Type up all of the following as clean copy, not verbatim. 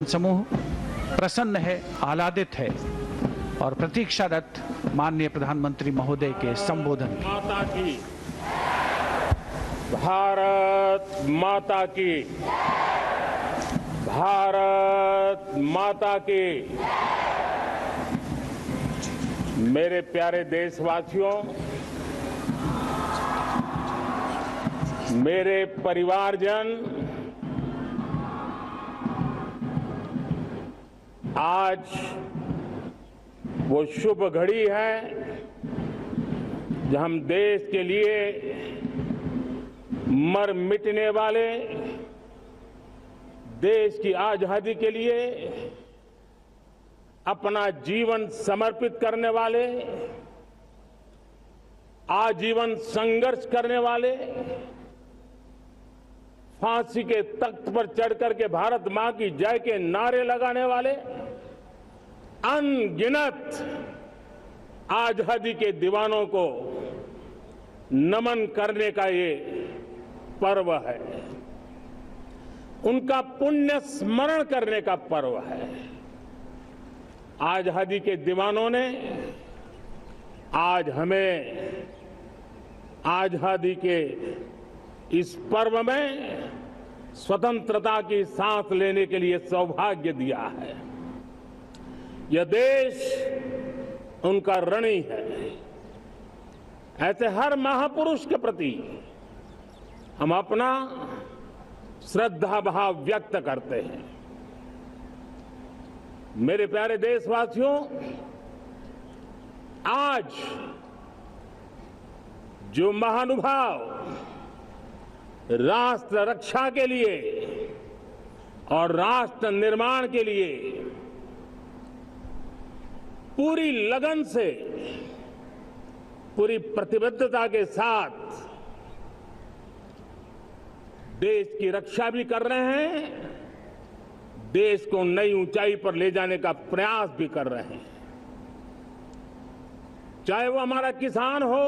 समूह प्रसन्न है, आह्लादित है और प्रतीक्षारत माननीय प्रधानमंत्री महोदय के संबोधन की। माता की, भारत माता की, भारत माता की। मेरे प्यारे देशवासियों, मेरे परिवारजन, आज वो शुभ घड़ी है जब हम देश के लिए मर मिटने वाले, देश की आजादी के लिए अपना जीवन समर्पित करने वाले, आजीवन संघर्ष करने वाले, फांसी के तख्त पर चढ़कर के भारत मां की जय के नारे लगाने वाले अनगिनत आजादी के दीवानों को नमन करने का ये पर्व है, उनका पुण्य स्मरण करने का पर्व है। आजादी के दीवानों ने आज हमें आजादी के इस पर्व में स्वतंत्रता की सांस लेने के लिए सौभाग्य दिया है। यह देश उनका ऋणी है। ऐसे हर महापुरुष के प्रति हम अपना श्रद्धा भाव व्यक्त करते हैं। मेरे प्यारे देशवासियों, आज जो महानुभाव राष्ट्र रक्षा के लिए और राष्ट्र निर्माण के लिए पूरी लगन से, पूरी प्रतिबद्धता के साथ देश की रक्षा भी कर रहे हैं, देश को नई ऊंचाई पर ले जाने का प्रयास भी कर रहे हैं। चाहे वो हमारा किसान हो,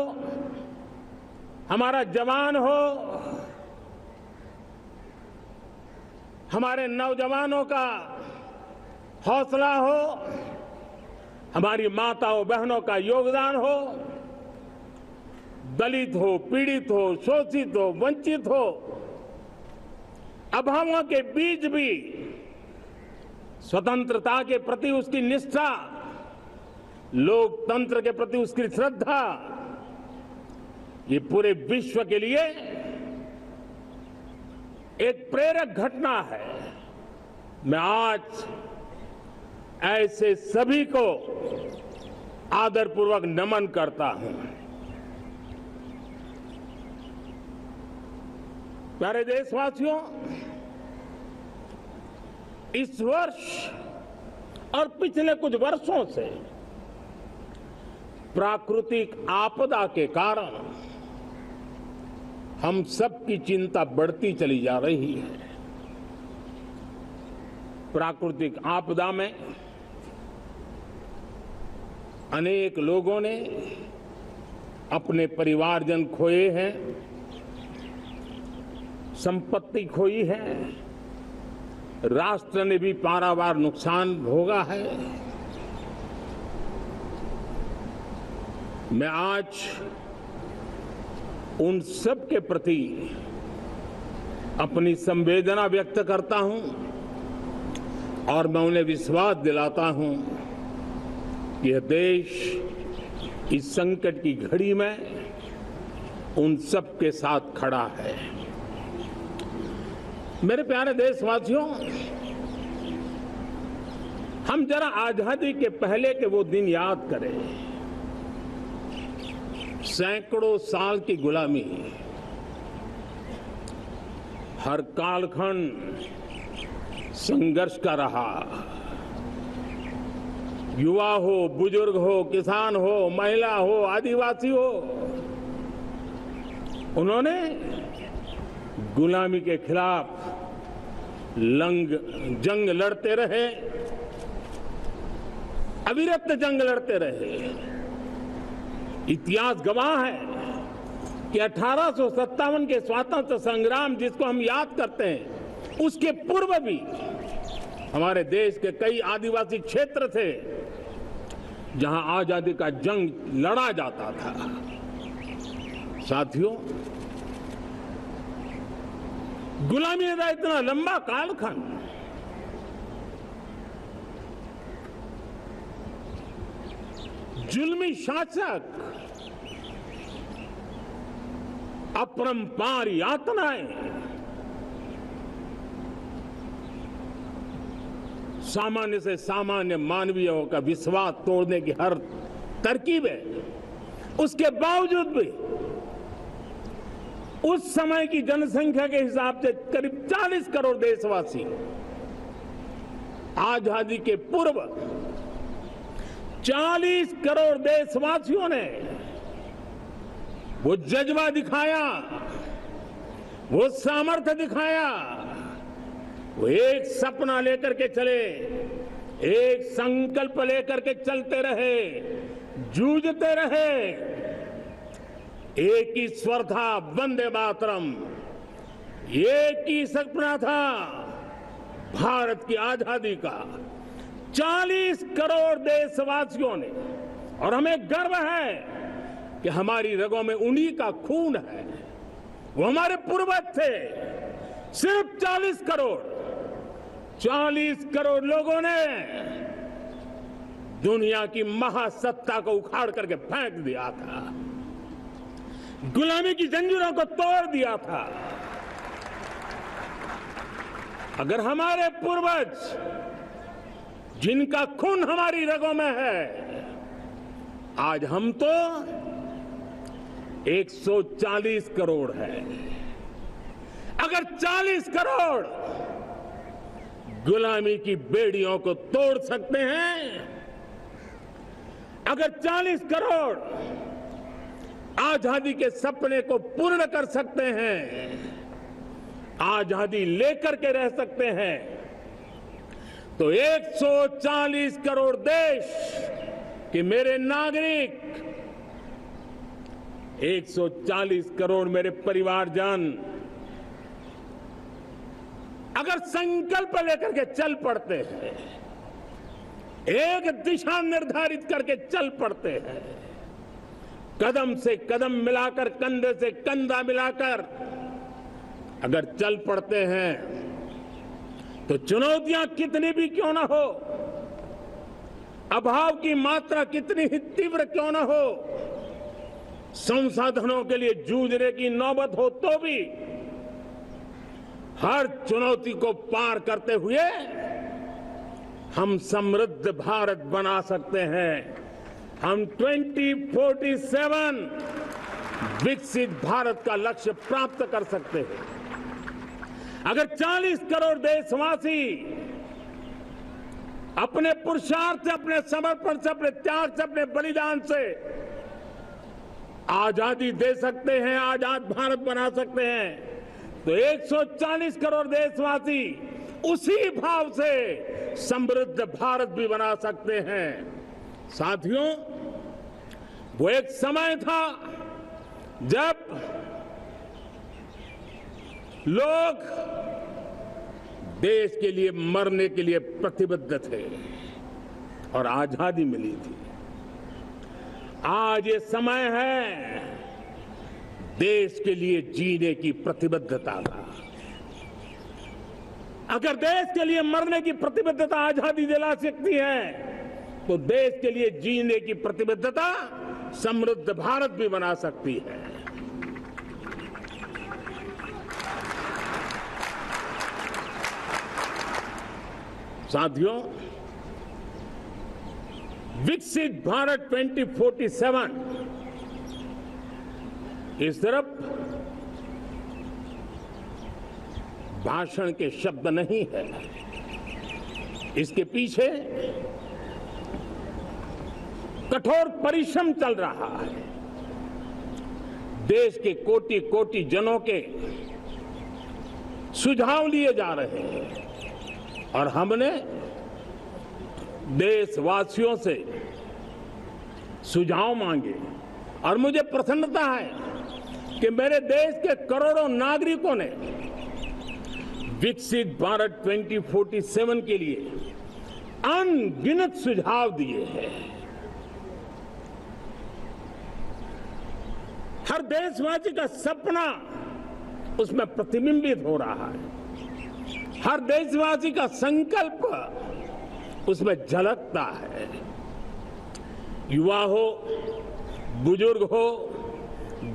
हमारा जवान हो, हमारे नौजवानों का हौसला हो, हमारी माताओं बहनों का योगदान हो, दलित हो, पीड़ित हो, शोषित हो, वंचित हो, अभावों के बीच भी स्वतंत्रता के प्रति उसकी निष्ठा, लोकतंत्र के प्रति उसकी श्रद्धा, ये पूरे विश्व के लिए एक प्रेरक घटना है। मैं आज ऐसे सभी को आदरपूर्वक नमन करता हूं। प्यारे देशवासियों, इस वर्ष और पिछले कुछ वर्षों से प्राकृतिक आपदा के कारण हम सबकी चिंता बढ़ती चली जा रही है। प्राकृतिक आपदा में अनेक लोगों ने अपने परिवारजन खोए हैं, संपत्ति खोई है, राष्ट्र ने भी पारावार नुकसान भोगा है। मैं आज उन सब के प्रति अपनी संवेदना व्यक्त करता हूं और मैं उन्हें विश्वास दिलाता हूं कि यह देश इस संकट की घड़ी में उन सब के साथ खड़ा है। मेरे प्यारे देशवासियों, हम जरा आजादी के पहले के वो दिन याद करें। सैकड़ों साल की गुलामी, हर कालखंड संघर्ष का रहा। युवा हो, बुजुर्ग हो, किसान हो, महिला हो, आदिवासी हो, उन्होंने गुलामी के खिलाफ जंग लड़ते रहे, अविरत जंग लड़ते रहे। इतिहास गवाह है कि 1857 के स्वतंत्रता संग्राम जिसको हम याद करते हैं, उसके पूर्व भी हमारे देश के कई आदिवासी क्षेत्र थे जहां आजादी का जंग लड़ा जाता था। साथियों, गुलामी का इतना लंबा कालखंड जुल्मी शासक, अपरंपार यातनाएं, सामान्य से सामान्य मानवीयों का विश्वास तोड़ने की हर तरकीब है। उसके बावजूद भी उस समय की जनसंख्या के हिसाब से करीब 40 करोड़ देशवासी आजादी के पूर्व 40 करोड़ देशवासियों ने वो जज्बा दिखाया, वो सामर्थ्य दिखाया, वो एक सपना लेकर के चले, एक संकल्प लेकर के चलते रहे, जूझते रहे। एक ही स्वर था, वंदे मातरम। एक ही सपना था, भारत की आजादी का। 40 करोड़ देशवासियों ने, और हमें गर्व है कि हमारी रगों में उन्हीं का खून है। वो हमारे पूर्वज थे। सिर्फ 40 करोड़ लोगों ने दुनिया की महासत्ता को उखाड़ करके फेंक दिया था, गुलामी की जंजीरों को तोड़ दिया था। अगर हमारे पूर्वज, जिनका खून हमारी रगों में है, आज हम तो 140 करोड़ है। अगर 40 करोड़ गुलामी की बेड़ियों को तोड़ सकते हैं, अगर 40 करोड़ आजादी के सपने को पूर्ण कर सकते हैं, आजादी लेकर के रह सकते हैं, तो 140 करोड़ देश के मेरे नागरिक, 140 करोड़ मेरे परिवारजन अगर संकल्प लेकर के चल पड़ते हैं, एक दिशा निर्धारित करके चल पड़ते हैं, कदम से कदम मिलाकर, कंधे से कंधा मिलाकर अगर चल पड़ते हैं, तो चुनौतियां कितनी भी क्यों ना हो, अभाव की मात्रा कितनी ही तीव्र क्यों ना हो, संसाधनों के लिए जूझने की नौबत हो तो भी हर चुनौती को पार करते हुए हम समृद्ध भारत बना सकते हैं। हम 2047 विकसित भारत का लक्ष्य प्राप्त कर सकते हैं। अगर 40 करोड़ देशवासी अपने पुरुषार्थ से, अपने समर्पण से, अपने त्याग से, अपने बलिदान से आजादी दे सकते हैं, आजाद भारत बना सकते हैं, तो 140 करोड़ देशवासी उसी भाव से समृद्ध भारत भी बना सकते हैं। साथियों, वो एक समय था जब लोग देश के लिए मरने के लिए प्रतिबद्ध थे और आजादी मिली थी। आज ये समय है देश के लिए जीने की प्रतिबद्धता का। अगर देश के लिए मरने की प्रतिबद्धता आजादी दिला सकती है, तो देश के लिए जीने की प्रतिबद्धता समृद्ध भारत भी बना सकती है। साथियों, विकसित भारत 2047 इस तरफ भाषण के शब्द नहीं है, इसके पीछे कठोर परिश्रम चल रहा है। देश के कोटि कोटि जनों के सुझाव लिए जा रहे हैं और हमने देशवासियों से सुझाव मांगे और मुझे प्रसन्नता है कि मेरे देश के करोड़ों नागरिकों ने विकसित भारत 2047 के लिए अनगिनत सुझाव दिए हैं। हर देशवासी का सपना उसमें प्रतिबिंबित हो रहा है, हर देशवासी का संकल्प उसमें झलकता है। युवा हो, बुजुर्ग हो,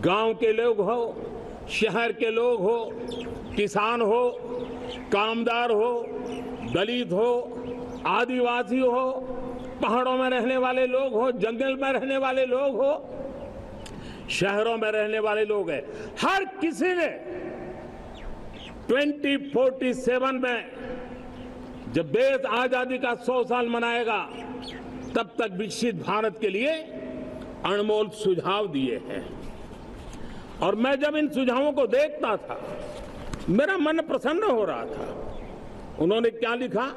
गांव के लोग हो, शहर के लोग हो, किसान हो, कामदार हो, दलित हो, आदिवासी हो, पहाड़ों में रहने वाले लोग हो, जंगल में रहने वाले लोग हो, शहरों में रहने वाले लोग हैं, हर किसी ने 2047 में जब देश आजादी का 100 साल मनाएगा तब तक विकसित भारत के लिए अनमोल सुझाव दिए हैं। और मैं जब इन सुझावों को देखता था मेरा मन प्रसन्न हो रहा था। उन्होंने क्या लिखा?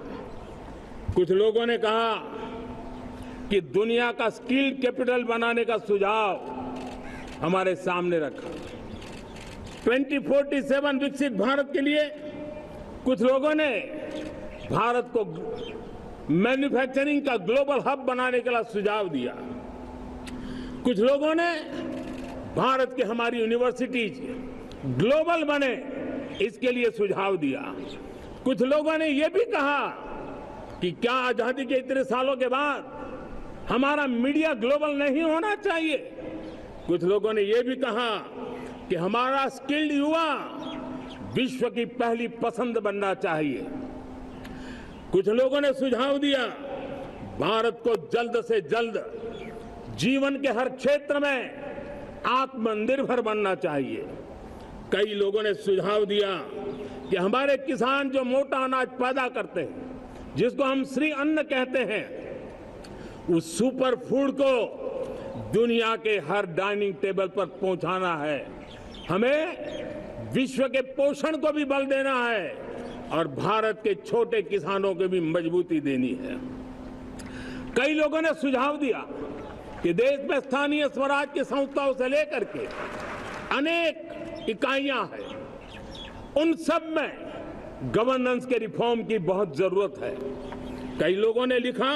कुछ लोगों ने कहा कि दुनिया का स्किल कैपिटल बनाने का सुझाव हमारे सामने रखा। 2047 विकसित भारत के लिए कुछ लोगों ने भारत को मैन्युफैक्चरिंग का ग्लोबल हब बनाने का सुझाव दिया। कुछ लोगों ने भारत की हमारी यूनिवर्सिटीज ग्लोबल बने इसके लिए सुझाव दिया। कुछ लोगों ने यह भी कहा कि क्या आजादी के इतने सालों के बाद हमारा मीडिया ग्लोबल नहीं होना चाहिए। कुछ लोगों ने यह भी कहा कि हमारा स्किल्ड युवा विश्व की पहली पसंद बनना चाहिए। कुछ लोगों ने सुझाव दिया भारत को जल्द से जल्द जीवन के हर क्षेत्र में आत्मनिर्भर बनना चाहिए। कई लोगों ने सुझाव दिया कि हमारे किसान जो मोटा अनाज पैदा करते हैं, जिसको हम श्री अन्न कहते हैं, उस सुपर फूड को दुनिया के हर डाइनिंग टेबल पर पहुंचाना है। हमें विश्व के पोषण को भी बल देना है और भारत के छोटे किसानों को भी मजबूती देनी है। कई लोगों ने सुझाव दिया कि देश में स्थानीय स्वराज की संस्थाओं से लेकर के अनेक इकाइयां हैं, उन सब में गवर्नेंस के रिफॉर्म की बहुत जरूरत है। कई लोगों ने लिखा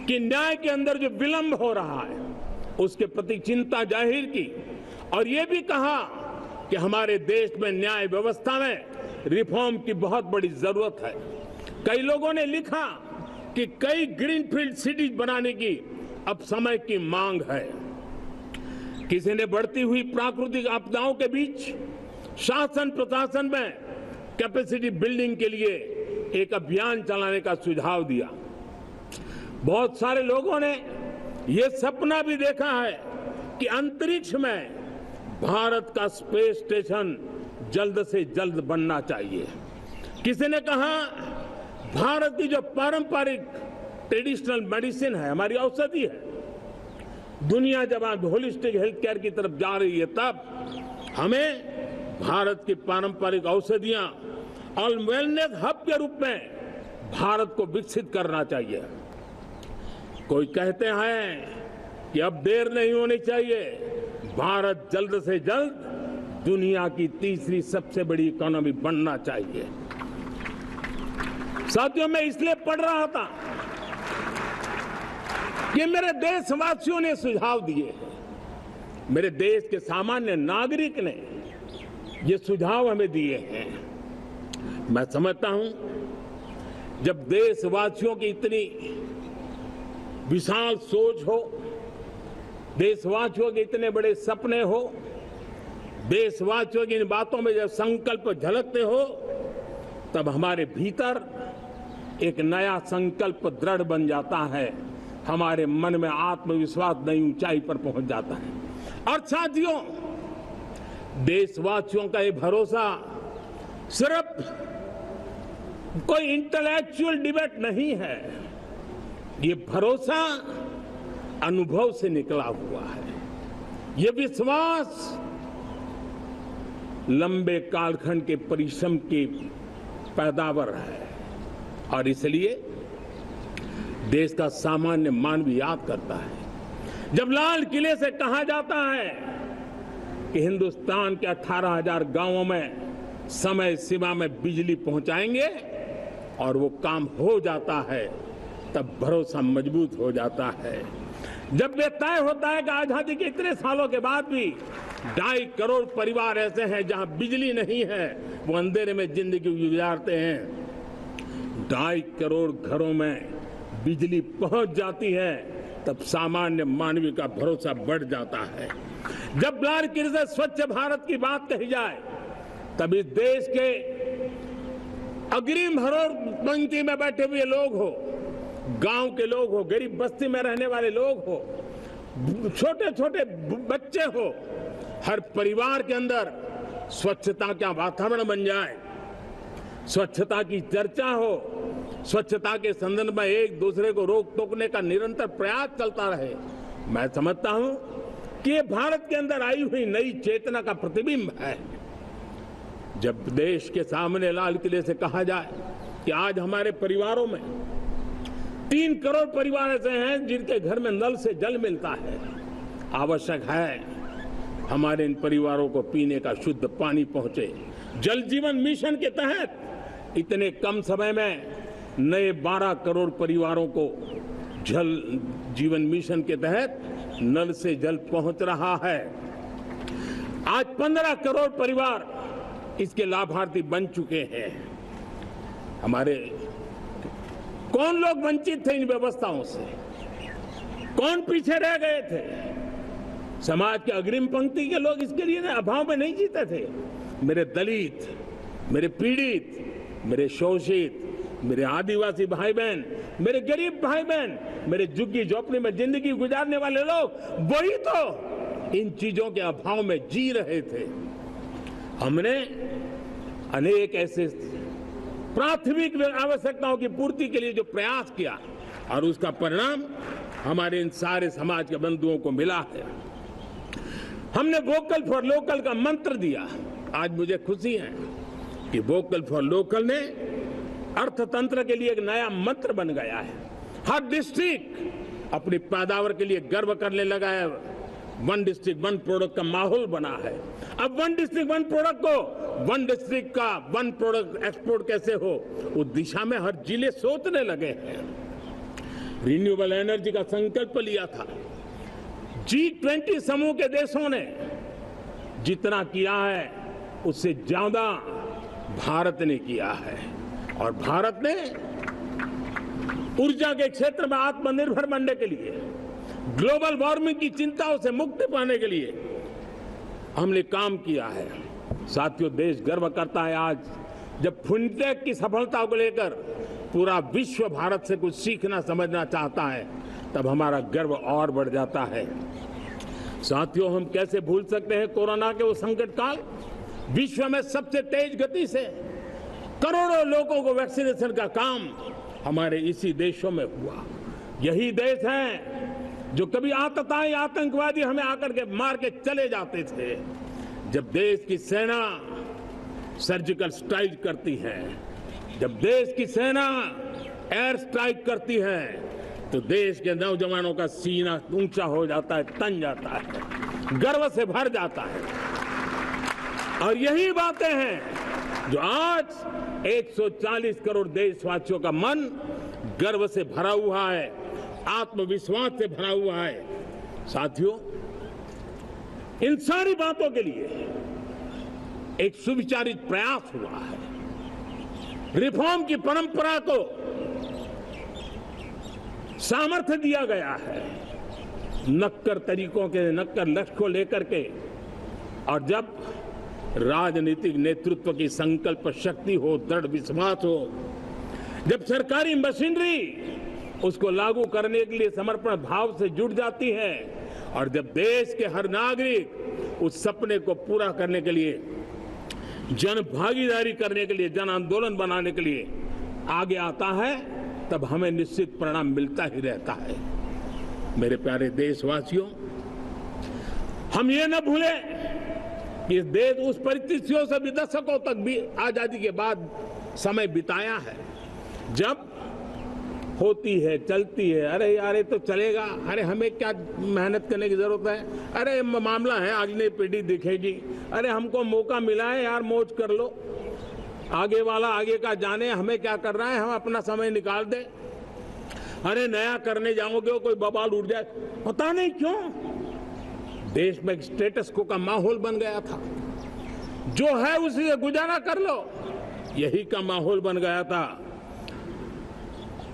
कि न्याय के अंदर जो विलंब हो रहा है उसके प्रति चिंता जाहिर की और ये भी कहा कि हमारे देश में न्याय व्यवस्था में रिफॉर्म की बहुत बड़ी जरूरत है। कई लोगों ने लिखा कि कई ग्रीनफील्ड सिटीज बनाने की अब समय की मांग है। किसी ने बढ़ती हुई प्राकृतिक आपदाओं के बीच शासन प्रशासन में कैपेसिटी बिल्डिंग के लिए एक अभियान चलाने का सुझाव दिया। बहुत सारे लोगों ने यह सपना भी देखा है कि अंतरिक्ष में भारत का स्पेस स्टेशन जल्द से जल्द बनना चाहिए। किसी ने कहा भारत की जो पारंपरिक ट्रेडिशनल मेडिसिन है, हमारी औषधि है, दुनिया जब आज होलिस्टिक हेल्थ केयर की तरफ जा रही है तब हमें भारत की पारंपरिक औषधियां और वेलनेस हब के रूप में भारत को विकसित करना चाहिए। कोई कहते हैं कि अब देर नहीं होनी चाहिए, भारत जल्द से जल्द दुनिया की तीसरी सबसे बड़ी इकोनॉमी बनना चाहिए। साथियों, मैं इसलिए पढ़ रहा था कि मेरे देशवासियों ने सुझाव दिए हैं, मेरे देश के सामान्य नागरिक ने ये सुझाव हमें दिए हैं। मैं समझता हूं जब देशवासियों की इतनी विशाल सोच हो, देशवासियों के इतने बड़े सपने हो, देशवासियों की इन बातों में जब संकल्प झलकते हो तब हमारे भीतर एक नया संकल्प दृढ़ बन जाता है, हमारे मन में आत्मविश्वास नई ऊंचाई पर पहुंच जाता है। और साथियों, देशवासियों का ये भरोसा सिर्फ कोई इंटेलेक्चुअल डिबेट नहीं है, ये भरोसा अनुभव से निकला हुआ है। ये विश्वास लंबे कालखंड के परिश्रम की पैदावार है और इसलिए देश का सामान्य मानव याद करता है जब लाल किले से कहा जाता है कि हिंदुस्तान के 18,000 गांवों में समय सीमा में बिजली पहुंचाएंगे और वो काम हो जाता है, तब भरोसा मजबूत हो जाता है। जब ये तय होता है कि आजादी के इतने सालों के बाद भी 2.5 करोड़ परिवार ऐसे हैं जहां बिजली नहीं है, वो अंधेरे में जिंदगी गुजारते हैं। 2.5 करोड़ घरों में बिजली पहुंच जाती है, तब सामान्य मानवीय का भरोसा बढ़ जाता है। जब बारीकी से स्वच्छ भारत की बात कही जाए, तब इस देश के अग्रिम पंक्ति में बैठे हुए लोग हो, गांव के लोग हो, गरीब बस्ती में रहने वाले लोग हो, छोटे छोटे बच्चे हो, हर परिवार के अंदर स्वच्छता का वातावरण बन जाए, स्वच्छता की चर्चा हो, स्वच्छता के संदर्भ में एक दूसरे को रोक टोकने का निरंतर प्रयास चलता रहे। मैं समझता हूं कि ये भारत के अंदर आई हुई नई चेतना का प्रतिबिंब है। जब देश के सामने लाल किले से कहा जाए कि आज हमारे परिवारों में 3 करोड़ परिवार ऐसे हैं जिनके घर में नल से जल मिलता है, आवश्यक है हमारे इन परिवारों को पीने का शुद्ध पानी पहुंचे। जल जीवन मिशन के तहत इतने कम समय में नए 12 करोड़ परिवारों को जल जीवन मिशन के तहत नल से जल पहुंच रहा है। आज 15 करोड़ परिवार इसके लाभार्थी बन चुके हैं। हमारे कौन लोग वंचित थे इन व्यवस्थाओं से, कौन पीछे रह गए थे? समाज के अग्रिम पंक्ति के लोग इसके लिए अभाव में नहीं जीते थे। मेरे दलित, मेरे पीड़ित, मेरे शोषित, मेरे आदिवासी भाई बहन, मेरे गरीब भाई बहन, मेरे झुग्गी झोपड़ी में जिंदगी गुजारने वाले लोग, वही तो इन चीजों के अभाव में जी रहे थे। हमने अनेक ऐसे प्राथमिक आवश्यकताओं की पूर्ति के लिए जो प्रयास किया और उसका परिणाम हमारे इन सारे समाज के बंधुओं को मिला है। हमने वोकल फॉर लोकल का मंत्र दिया। आज मुझे खुशी है कि वोकल फॉर लोकल ने अर्थतंत्र के लिए एक नया मंत्र बन गया है। हर डिस्ट्रिक्ट अपनी पैदावार के लिए गर्व करने लगा है। 1 डिस्ट्रिक्ट 1 प्रोडक्ट का माहौल बना है। अब 1 डिस्ट्रिक्ट 1 प्रोडक्ट को 1 डिस्ट्रिक्ट का 1 प्रोडक्ट एक्सपोर्ट कैसे हो, उस दिशा में हर जिले सोचने लगे हैं। रिन्यूएबल एनर्जी का संकल्प लिया था। G20 समूह के देशों ने जितना किया है उससे ज्यादा भारत ने किया है, और भारत ने ऊर्जा के क्षेत्र में आत्मनिर्भर बनने के लिए, ग्लोबल वार्मिंग की चिंताओं से मुक्ति पाने के लिए हमने काम किया है। साथियों, देश गर्व करता है आज जब फिनटेक की सफलता को लेकर पूरा विश्व भारत से कुछ सीखना समझना चाहता है, तब हमारा गर्व और बढ़ जाता है। साथियों, हम कैसे भूल सकते हैं कोरोना के वो संकट काल। विश्व में सबसे तेज गति से करोड़ों लोगों को वैक्सीनेशन का काम हमारे इसी देशों में हुआ। यही देश हैं जो कभी आतताई आतंकवादी हमें आकर के मार के चले जाते थे। जब देश की सेना सर्जिकल स्ट्राइक करती है, जब देश की सेना एयर स्ट्राइक करती है, तो देश के नौजवानों का सीना ऊंचा हो जाता है, तन जाता है, गर्व से भर जाता है। और यही बातें हैं जो आज 140 करोड़ देशवासियों का मन गर्व से भरा हुआ है, आत्मविश्वास से भरा हुआ है। साथियों, इन सारी बातों के लिए एक सुविचारित प्रयास हुआ है। रिफॉर्म की परंपरा को सामर्थ्य दिया गया है, नक्कर तरीकों के, नक्कर लक्ष्य को लेकर के। और जब राजनीतिक नेतृत्व की संकल्प शक्ति हो, दृढ़ विश्वास हो, जब सरकारी मशीनरी उसको लागू करने के लिए समर्पण भाव से जुट जाती है, और जब देश के हर नागरिक उस सपने को पूरा करने के लिए, जन भागीदारी करने के लिए, जन आंदोलन बनाने के लिए आगे आता है, तब हमें निश्चित परिणाम मिलता ही रहता है। मेरे प्यारे देशवासियों, हम ये न भूलें कि देश उस परिस्थितियों से भी दशकों तक भी आजादी के बाद समय बिताया है, जब होती है, चलती है। अरे यार ये तो चलेगा, अरे हमें क्या मेहनत करने की जरूरत है, अरे मामला है अगली पीढ़ी दिखेगी, अरे हमको मौका मिला है यार मौज कर लो, आगे वाला आगे का जाने, हमें क्या कर रहा है, हम अपना समय निकाल दे। अरे नया करने जाओगे कोई बवाल उठ जाए, पता नहीं क्यों देश में एक स्टेटस को का माहौल बन गया था, जो है उसी से गुजारा कर लो, यही का माहौल बन गया था।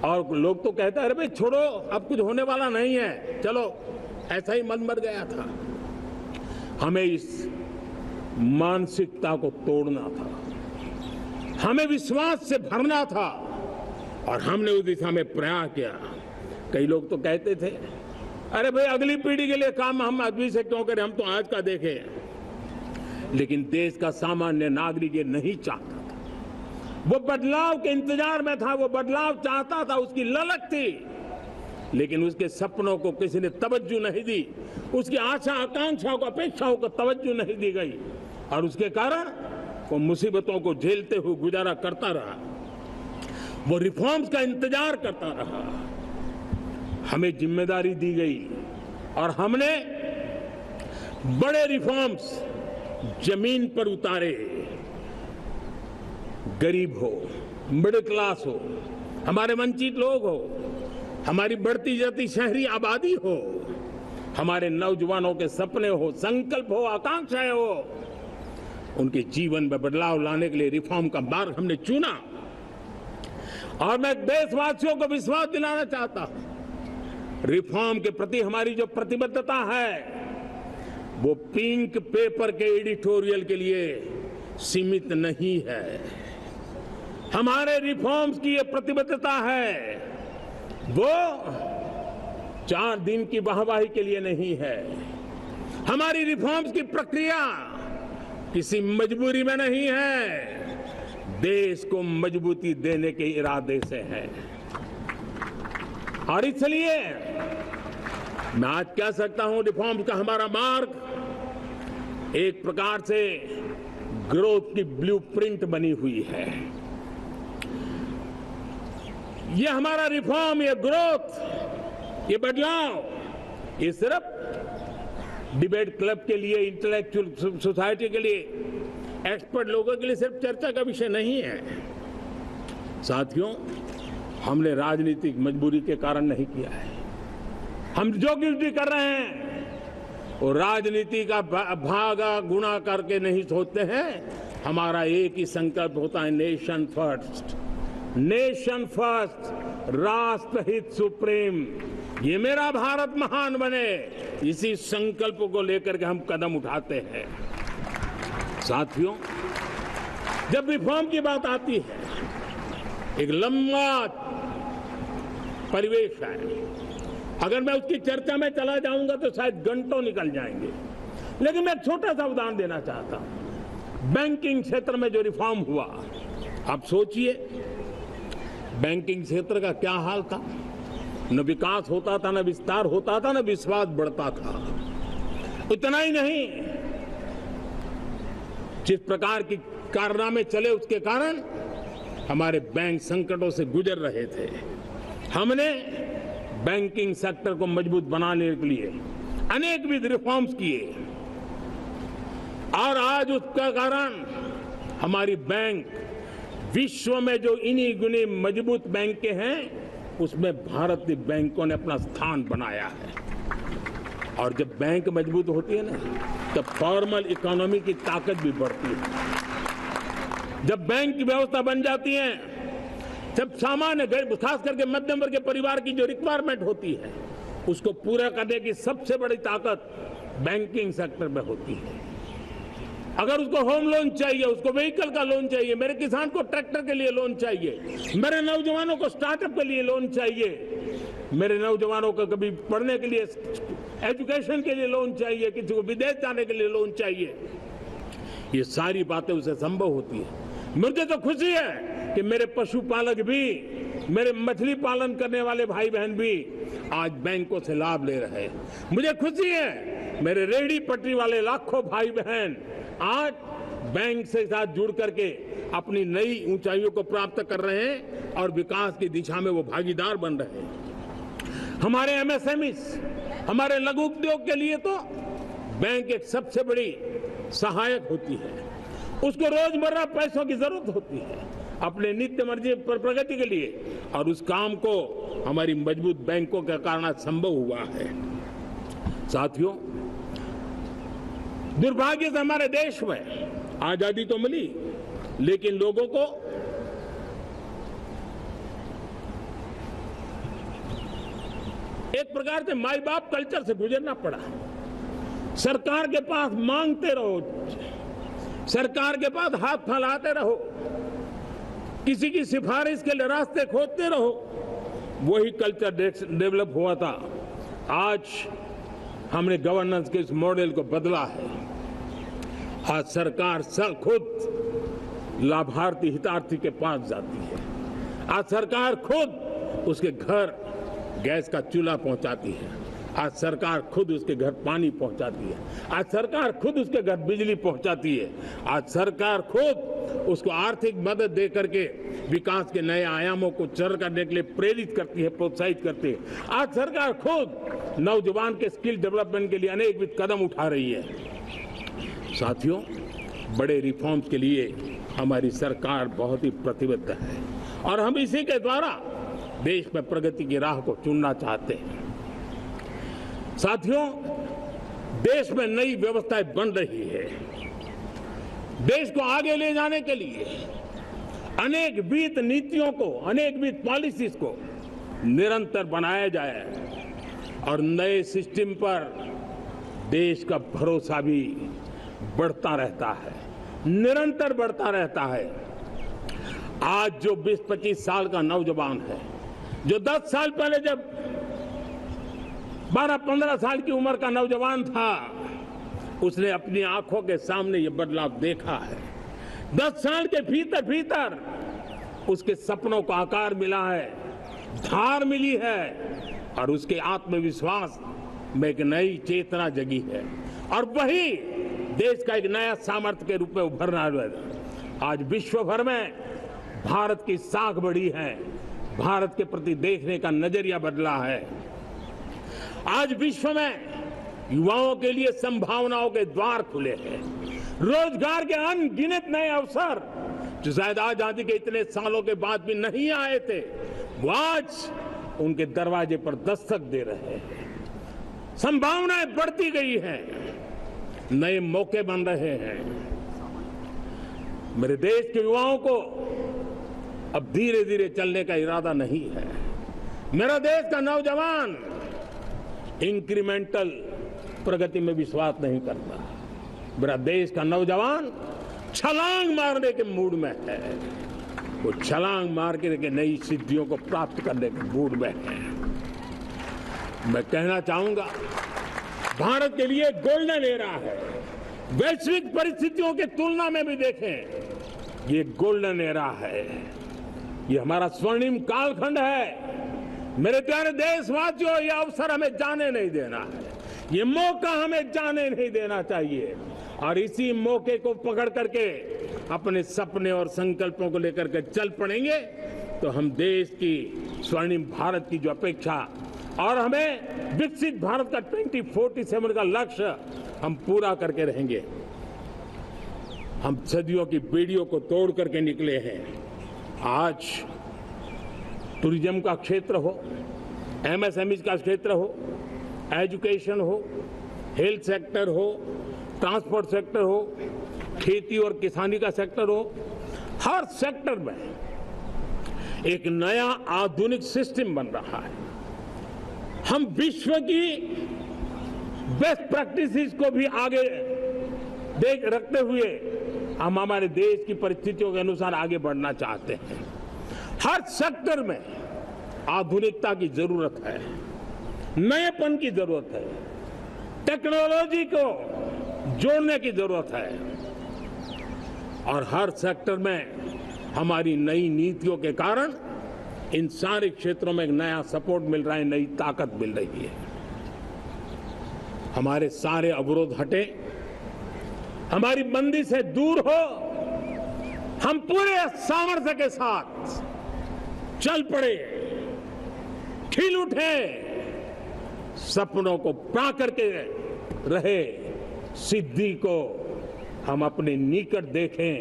और लोग तो कहते हैं अरे भाई छोड़ो अब कुछ होने वाला नहीं है, चलो, ऐसा ही मन मर गया था। हमें इस मानसिकता को तोड़ना था, हमें विश्वास से भरना था, और हमने उस दिशा में प्रयास किया। कई लोग तो कहते थे अरे भाई अगली पीढ़ी के लिए काम हम अभी से क्यों करें, हम तो आज का देखें। लेकिन देश का सामान्य नागरिक ये नहीं चाहता था, वो बदलाव के इंतजार में था, वो बदलाव चाहता था, उसकी ललक थी, लेकिन उसके सपनों को किसी ने तवज्जो नहीं दी, उसकी आशा आकांक्षाओं को अपेक्षाओं को तवज्जो नहीं दी गई, और उसके कारण वो मुसीबतों को झेलते हुए गुजारा करता रहा, वो रिफॉर्म्स का इंतजार करता रहा। हमें जिम्मेदारी दी गई और हमने बड़े रिफॉर्म्स जमीन पर उतारे। गरीब हो, मिडिल क्लास हो, हमारे वंचित लोग हो, हमारी बढ़ती जाती शहरी आबादी हो, हमारे नौजवानों के सपने हो, संकल्प हो, आकांक्षाएं हो, उनके जीवन में बदलाव लाने के लिए रिफॉर्म का मार्ग हमने चुना। और मैं देशवासियों को विश्वास दिलाना चाहता हूं, रिफॉर्म के प्रति हमारी जो प्रतिबद्धता है वो पिंक पेपर के एडिटोरियल के लिए सीमित नहीं है। हमारे रिफॉर्म्स की ये प्रतिबद्धता है वो 4 दिन की वाहवाही के लिए नहीं है। हमारी रिफॉर्म्स की प्रक्रिया किसी मजबूरी में नहीं है, देश को मजबूती देने के इरादे से है। और इसलिए मैं आज कह सकता हूं रिफॉर्म का हमारा मार्ग एक प्रकार से ग्रोथ की ब्लूप्रिंट बनी हुई है। ये हमारा रिफॉर्म, ये ग्रोथ, ये बदलाव, ये सिर्फ डिबेट क्लब के लिए, इंटेलेक्चुअल सोसाइटी के लिए, एक्सपर्ट लोगों के लिए सिर्फ चर्चा का विषय नहीं है। साथियों, हमने राजनीतिक मजबूरी के कारण नहीं किया है। हम जो कुछ भी कर रहे हैं वो राजनीति का भागा गुणा करके नहीं सोचते हैं। हमारा एक ही संकल्प होता है, नेशन फर्स्ट, नेशन फर्स्ट, राष्ट्रहित सुप्रीम, ये मेरा भारत महान बने, इसी संकल्प को लेकर के हम कदम उठाते हैं। साथियों, जब रिफॉर्म की बात आती है, एक लंबा परिवेश है, अगर मैं उसकी चर्चा में चला जाऊंगा तो शायद घंटों निकल जाएंगे, लेकिन मैं छोटा सा उदाहरण देना चाहता हूं। बैंकिंग क्षेत्र में जो रिफॉर्म हुआ, आप सोचिए बैंकिंग क्षेत्र का क्या हाल था, न विकास होता था, न विस्तार होता था, न विश्वास बढ़ता था। इतना ही नहीं, जिस प्रकार की कारनामे चले उसके कारण हमारे बैंक संकटों से गुजर रहे थे। हमने बैंकिंग सेक्टर को मजबूत बनाने के लिए अनेकविध रिफॉर्म्स किए, और आज उसका कारण हमारी बैंक विश्व में जो इन्हीं गुनी मजबूत बैंक के हैं उसमें भारतीय बैंकों ने अपना स्थान बनाया है। और जब बैंक मजबूत होती है ना, तब फॉर्मल इकोनॉमी की ताकत भी बढ़ती है। जब बैंक की व्यवस्था बन जाती है, जब सामान्य खास करके मध्यम वर्ग के परिवार की जो रिक्वायरमेंट होती है उसको पूरा करने की सबसे बड़ी ताकत बैंकिंग सेक्टर में होती है। अगर उसको होम लोन चाहिए, उसको व्हीकल का लोन चाहिए, मेरे किसान को ट्रैक्टर के लिए लोन चाहिए, मेरे नौजवानों को स्टार्टअप के लिए लोन चाहिए, मेरे नौजवानों को कभी पढ़ने के लिए, एजुकेशन के लिए लोन चाहिए, किसी को विदेश जाने के लिए लोन चाहिए, ये सारी बातें उसे संभव होती है। मुझे तो खुशी है कि मेरे पशुपालक भी, मेरे मछली पालन करने वाले भाई बहन भी आज बैंकों से लाभ ले रहे हैं। मुझे खुशी है मेरे रेहड़ी पटरी वाले लाखों भाई बहन आज बैंक से साथ जुड़ करके अपनी नई ऊंचाइयों को प्राप्त कर रहे हैं और विकास की दिशा में वो भागीदार बन रहे हैं। हमारे एमएसएमईज, हमारे लघु उद्योग के लिए तो बैंक एक सबसे बड़ी सहायक होती है। उसको रोजमर्रा पैसों की जरूरत होती है अपने नित्य मर्जी पर प्रगति के लिए, और उस काम को हमारी मजबूत बैंकों के कारण संभव हुआ है। साथियों, दुर्भाग्य से हमारे देश में आजादी तो मिली, लेकिन लोगों को एक प्रकार से माई बाप कल्चर से गुजरना पड़ा। सरकार के पास मांगते रहो, सरकार के पास हाथ फैलाते रहो, किसी की सिफारिश के लिए रास्ते खोदते रहो, वही कल्चर डेवलप हुआ था। आज हमने गवर्नेंस के इस मॉडल को बदला है। आज सरकार खुद लाभार्थी हितार्थी के पास जाती है। आज सरकार खुद उसके घर गैस का चूल्हा पहुंचाती है। आज सरकार खुद उसके घर पानी पहुंचाती है। आज सरकार खुद उसके घर बिजली पहुंचाती है। आज सरकार खुद उसको आर्थिक मदद दे करके विकास के नए आयामों को चर करने के लिए प्रेरित करती है, प्रोत्साहित करती है। आज सरकार खुद नौजवान के स्किल डेवलपमेंट के लिए अनेकविध कदम उठा रही है। साथियों, बड़े रिफॉर्म्स के लिए हमारी सरकार बहुत ही प्रतिबद्ध है और हम इसी के द्वारा देश में प्रगति की राह को चुनना चाहते हैं। साथियों, देश में नई व्यवस्थाएं बन रही है। देश को आगे ले जाने के लिए अनेकविध नीतियों को, अनेकविध पॉलिसीज को निरंतर बनाया जाए और नए सिस्टम पर देश का भरोसा भी बढ़ता रहता है, निरंतर बढ़ता रहता है। आज जो 20-25 साल का नौजवान है, जो 10 साल पहले जब 12-15 साल की उम्र का नौजवान था, उसने अपनी आंखों के सामने ये बदलाव देखा है। 10 साल के भीतर भीतर उसके सपनों को आकार मिला है, धार मिली है और उसके आत्मविश्वास में एक नई चेतना जगी है और वही देश का एक नया सामर्थ्य के रूप में उभरना है। आज विश्व भर में भारत की साख बढ़ी है, भारत के प्रति देखने का नजरिया बदला है। आज विश्व में युवाओं के लिए संभावनाओं के द्वार खुले हैं। रोजगार के अनगिनत नए अवसर जो शायद आजादी के इतने सालों के बाद भी नहीं आए थे, वो आज उनके दरवाजे पर दस्तक दे रहे हैं। संभावनाएं बढ़ती गई हैं, नए मौके बन रहे हैं। मेरे देश के युवाओं को अब धीरे धीरे चलने का इरादा नहीं है। मेरा देश का नौजवान इंक्रीमेंटल प्रगति में विश्वास नहीं करता। मेरा देश का नौजवान छलांग मारने के मूड में है। वो छलांग मार के नई सिद्धियों को प्राप्त करने के मूड में है। मैं कहना चाहूंगा, भारत के लिए गोल्डन एरा है। वैश्विक परिस्थितियों की तुलना में भी देखें, ये गोल्डन एरा है। ये हमारा स्वर्णिम कालखंड है। मेरे प्यारे देशवासियों, ये अवसर हमें जाने नहीं देना है, ये मौका हमें जाने नहीं देना चाहिए और इसी मौके को पकड़ करके अपने सपने और संकल्पों को लेकर के चल पड़ेंगे तो हम देश की स्वर्णिम भारत की जो अपेक्षा और हमें विकसित भारत का 2047 का लक्ष्य हम पूरा करके रहेंगे। हम सदियों की बेड़ियों को तोड़ करके निकले हैं। आज टूरिज्म का क्षेत्र हो, एमएसएमई का क्षेत्र हो, एजुकेशन हो, हेल्थ सेक्टर हो, ट्रांसपोर्ट सेक्टर हो, खेती और किसानी का सेक्टर हो, हर सेक्टर में एक नया आधुनिक सिस्टम बन रहा है। हम विश्व की बेस्ट प्रैक्टिसेस को भी आगे देख रखते हुए हम हमारे देश की परिस्थितियों के अनुसार आगे बढ़ना चाहते हैं। हर सेक्टर में आधुनिकता की जरूरत है, नएपन की जरूरत है, टेक्नोलॉजी को जोड़ने की जरूरत है और हर सेक्टर में हमारी नई नीतियों के कारण इन सारे क्षेत्रों में एक नया सपोर्ट मिल रहा है, नई ताकत मिल रही है। हमारे सारे अवरोध हटे, हमारी बंदी से दूर हो, हम पूरे सामर्थ्य के साथ चल पड़े, खिल उठे, सपनों को पा करके रहे, सिद्धि को हम अपने निकट देखें,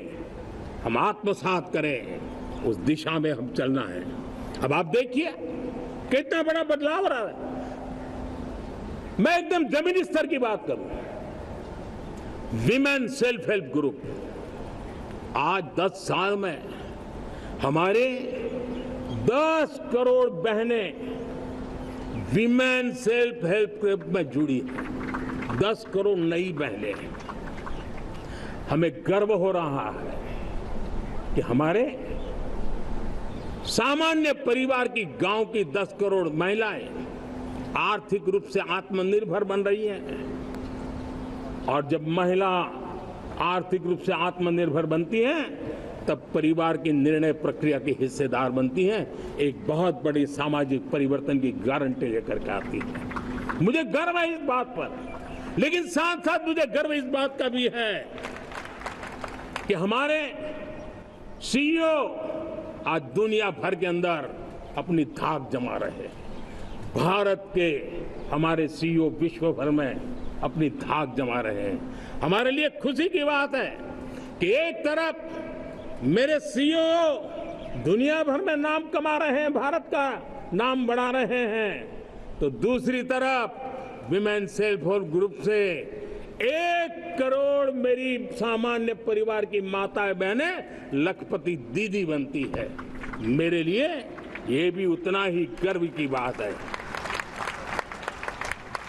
हम आत्मसात करें, उस दिशा में हम चलना है। अब आप देखिए कितना बड़ा बदलाव रहा है। मैं एकदम जमीनी स्तर की बात करूं, विमेन सेल्फ हेल्प ग्रुप, आज 10 साल में हमारे 10 करोड़ बहनें विमेन सेल्फ हेल्प ग्रुप में जुड़ी हैं। 10 करोड़ नई बहनें हैं। हमें गर्व हो रहा है कि हमारे सामान्य परिवार की, गांव की 10 करोड़ महिलाएं आर्थिक रूप से आत्मनिर्भर बन रही हैं। और जब महिला आर्थिक रूप से आत्मनिर्भर बनती हैं, तब परिवार की निर्णय प्रक्रिया की हिस्सेदार बनती हैं, एक बहुत बड़ी सामाजिक परिवर्तन की गारंटी लेकर के आती है। मुझे गर्व है इस बात पर, लेकिन साथ साथ मुझे गर्व इस बात का भी है कि हमारे सीईओ आज दुनिया भर के अंदर अपनी धाक जमा रहे हैं। भारत के हमारे सीईओ विश्व भर में अपनी धाक जमा रहे हैं। हमारे लिए खुशी की बात है कि एक तरफ मेरे सीईओ दुनिया भर में नाम कमा रहे हैं, भारत का नाम बढ़ा रहे हैं, तो दूसरी तरफ विमेन सेल्फ हेल्प ग्रुप से 1 करोड़ मेरी सामान्य परिवार की माताएं बहनें लखपति दीदी बनती है। मेरे लिए ये भी उतना ही गर्व की बात है।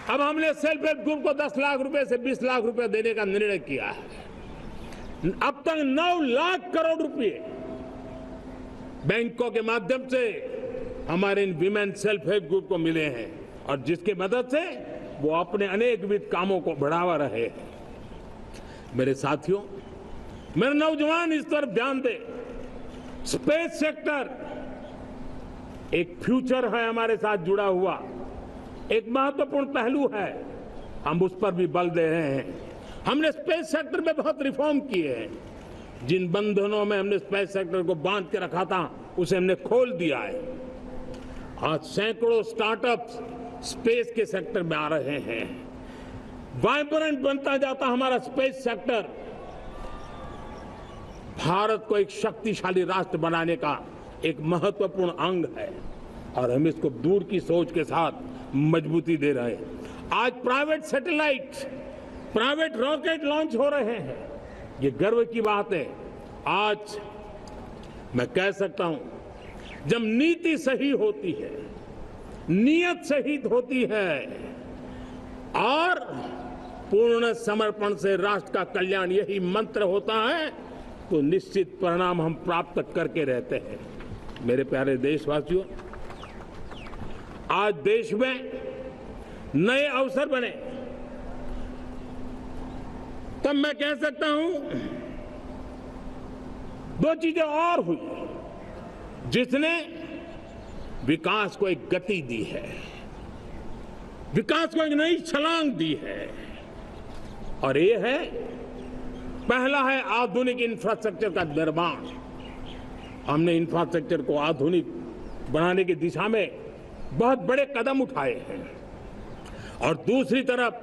अब हमने सेल्फ हेल्प ग्रुप को 10 लाख रुपए से 20 लाख रुपए देने का निर्णय किया है। अब तक 9 लाख करोड़ रुपए बैंकों के माध्यम से हमारे इन विमेन सेल्फ हेल्प ग्रुप को मिले हैं, और जिसकी मदद से वो अपने अनेकविध कामों को बढ़ावा रहे हैं। मेरे साथियों, मेरे नौजवान इस तरफ ध्यान दें। स्पेस सेक्टर एक फ्यूचर है हमारे साथ जुड़ा हुआ, एक महत्वपूर्ण पहलू है, हम उस पर भी बल दे रहे हैं। हमने स्पेस सेक्टर में बहुत रिफॉर्म किए हैं। जिन बंधनों में हमने स्पेस सेक्टर को बांध के रखा था, उसे हमने खोल दिया है। आज सैकड़ों स्टार्टअप्स स्पेस के सेक्टर में आ रहे हैं। वाइब्रेंट बनता जाता हमारा स्पेस सेक्टर भारत को एक शक्तिशाली राष्ट्र बनाने का एक महत्वपूर्ण अंग है, और हम इसको दूर की सोच के साथ मजबूती दे रहे हैं। आज private satellite, private rocket launch हो रहे हैं, ये गर्व की बात है। आज मैं कह सकता हूं, जब नीति सही होती है, नियत सही होती है और पूर्ण समर्पण से राष्ट्र का कल्याण यही मंत्र होता है, तो निश्चित परिणाम हम प्राप्त करके रहते हैं। मेरे प्यारे देशवासियों, आज देश में नए अवसर बने, तब मैं कह सकता हूं 2 चीजें और हुई जिसने विकास को एक गति दी है, विकास को एक नई छलांग दी है, और ये है, पहला है आधुनिक इंफ्रास्ट्रक्चर का निर्माण। हमने इंफ्रास्ट्रक्चर को आधुनिक बनाने की दिशा में बहुत बड़े कदम उठाए हैं, और दूसरी तरफ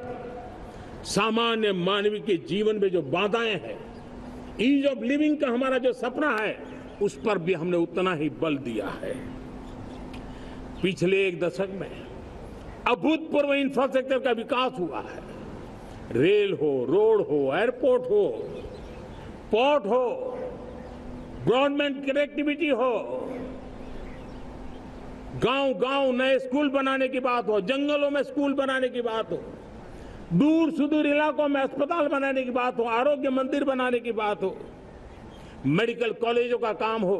सामान्य मानव के जीवन में जो बाधाएं हैं, ईज ऑफ लिविंग का हमारा जो सपना है, उस पर भी हमने उतना ही बल दिया है। पिछले 1 दशक में अभूतपूर्व इंफ्रास्ट्रक्चर का विकास हुआ है। रेल हो, रोड हो, एयरपोर्ट हो, पोर्ट हो, ब्रॉडबैंड कनेक्टिविटी हो, गांव-गांव नए स्कूल बनाने की बात हो, जंगलों में स्कूल बनाने की बात हो, दूर सुदूर इलाकों में अस्पताल बनाने की बात हो, आरोग्य मंदिर बनाने की बात हो, मेडिकल कॉलेजों का काम हो,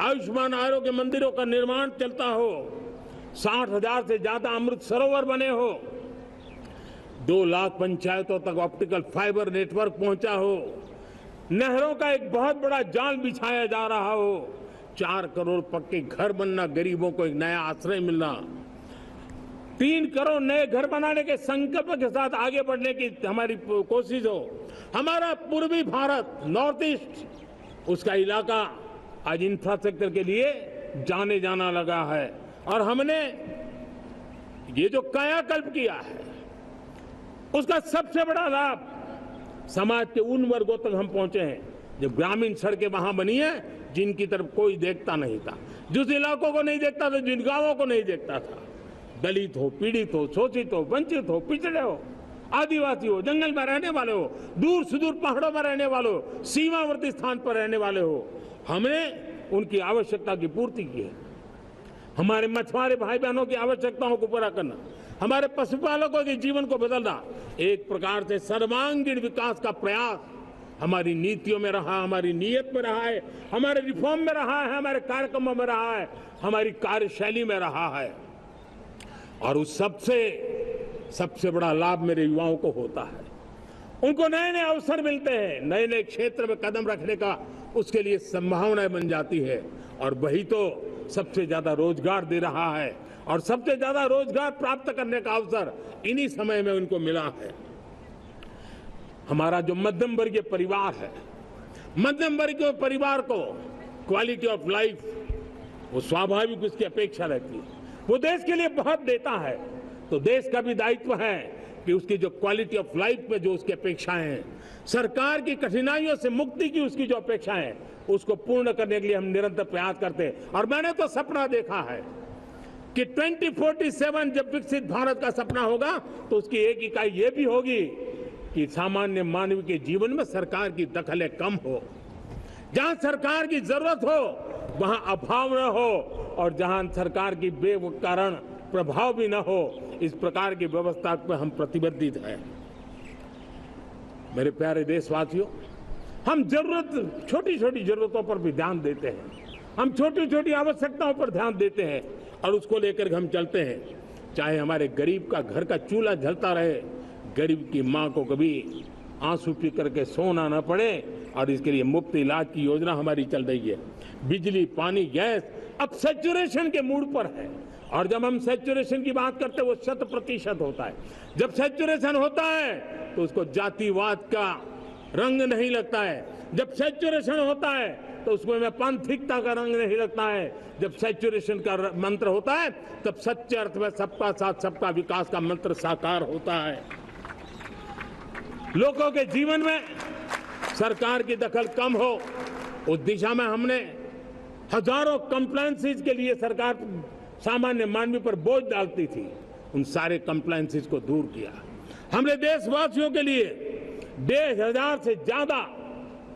आयुष्मान आरोग्य मंदिरों का निर्माण चलता हो, 60,000 से ज्यादा अमृत सरोवर बने हो, 2 लाख पंचायतों तक ऑप्टिकल फाइबर नेटवर्क पहुंचा हो, नहरों का एक बहुत बड़ा जाल बिछाया जा रहा हो, 4 करोड़ पक्के घर बनना, गरीबों को एक नया आश्रय मिलना, 3 करोड़ नए घर बनाने के संकल्प के साथ आगे बढ़ने की हमारी कोशिश हो। हमारा पूर्वी भारत, नॉर्थ ईस्ट, उसका इलाका आज इंफ्रास्ट्रक्चर के लिए जाने जाना लगा है। और हमने ये जो कायाकल्प किया है उसका सबसे बड़ा लाभ समाज के उन वर्गों तक हम पहुंचे हैं जो ग्रामीण सड़कें वहां बनी है जिनकी तरफ कोई देखता नहीं था, जिस इलाकों को नहीं देखता था, जिन गांवों को नहीं देखता था। दलित हो, पीड़ित हो, शोषित हो, वंचित हो, पिछड़े हो, आदिवासी हो, जंगल में रहने वाले हो, दूर सुदूर पहाड़ों में रहने वाले हो, सीमावर्ती स्थान पर रहने वाले हो, हमने उनकी आवश्यकता की पूर्ति की है। हमारे मछुआरे भाई बहनों की आवश्यकताओं को पूरा करना, हमारे पशुपालकों के जीवन को बदलना, एक प्रकार से सर्वांगीण विकास का प्रयास हमारी नीतियों में रहा, हमारी नीयत में रहा है, हमारे रिफॉर्म में रहा है, हमारे कार्यक्रमों में रहा है, हमारी कार्यशैली में रहा है। और उस सबसे बड़ा लाभ मेरे युवाओं को होता है। उनको नए नए अवसर मिलते हैं, नए नए क्षेत्र में कदम रखने का उसके लिए संभावनाएं बन जाती है। और वही तो सबसे ज्यादा रोजगार दे रहा है। और सबसे ज्यादा रोजगार प्राप्त करने का अवसर इन्हीं समय में उनको मिला है। हमारा जो मध्यम वर्गीय परिवार है, मध्यम वर्गीय परिवार को क्वालिटी ऑफ लाइफ वो स्वाभाविक उसकी अपेक्षा रहती है। वो देश के लिए बहुत देता है, तो देश का भी दायित्व है कि उसकी जो क्वालिटी ऑफ लाइफ में जो उसकी अपेक्षाएं हैं, सरकार की कठिनाइयों से मुक्ति की उसकी जो अपेक्षाएं हैं, उसको पूर्ण करने के लिए हम निरंतर प्रयास करते हैं। और मैंने तो सपना देखा है कि 2047 जब विकसित भारत का सपना होगा तो उसकी एक इकाई ये भी होगी कि सामान्य मानव के जीवन में सरकार की दखलें कम हो, जहां सरकार की जरूरत हो वहां अभाव न हो, और जहां सरकार की बेकारण प्रभाव भी न हो, इस प्रकार की व्यवस्था पर हम प्रतिबद्ध हैं। मेरे प्यारे देशवासियों, हम छोटी छोटी जरूरतों पर भी ध्यान देते हैं, हम छोटी छोटी आवश्यकताओं पर ध्यान देते हैं और उसको लेकर हम चलते हैं। चाहे हमारे गरीब का घर का चूल्हा जलता रहे, गरीब की माँ को कभी आंसू पी करके सोना न पड़े, और इसके लिए मुफ्त इलाज की योजना हमारी चल रही है। बिजली, पानी, गैस अब सैचुरेशन के मूड पर है। और जब हम सैचुरेशन की बात करते हैं वो 100% होता है। जब सैचुरेशन होता है तो उसको जातिवाद का रंग नहीं लगता है। जब सैचुरेशन होता है तो उसमें पांथिकता का रंग नहीं लगता है। जब सैचुरेशन का मंत्र होता है तब सच्चे अर्थ में सबका साथ सबका विकास का मंत्र साकार होता है। लोगों के जीवन में सरकार की दखल कम हो, उस दिशा में हमने हजारों कंप्लायंसेस के लिए सरकार सामान्य मानवी पर बोझ डालती थी, उन सारे कंप्लायंसेस को दूर किया। हमने देशवासियों के लिए 1,500 से ज्यादा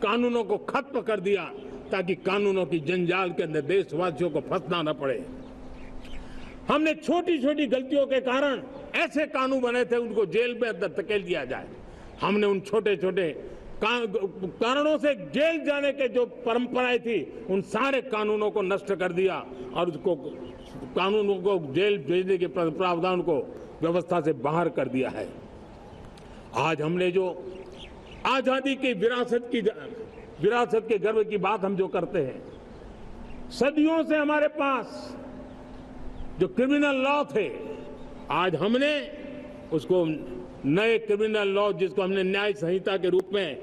कानूनों को खत्म कर दिया ताकि कानूनों की जंजाल के अंदर देशवासियों को फंसना न पड़े। हमने छोटी छोटी गलतियों के कारण ऐसे कानून बने थे उनको जेल में अंदर धकेल दिया जाए। हमने उन छोटे छोटे कारणों से जेल जाने के जो परंपराएं थी उन सारे कानूनों को नष्ट कर दिया और उसको कानूनों को जेल भेजने के प्रावधान को व्यवस्था से बाहर कर दिया है। आज हमने जो आजादी की विरासत के गर्व की बात हम जो करते हैं, सदियों से हमारे पास जो क्रिमिनल लॉ थे, आज हमने उसको नए क्रिमिनल लॉ जिसको हमने न्याय संहिता के रूप में,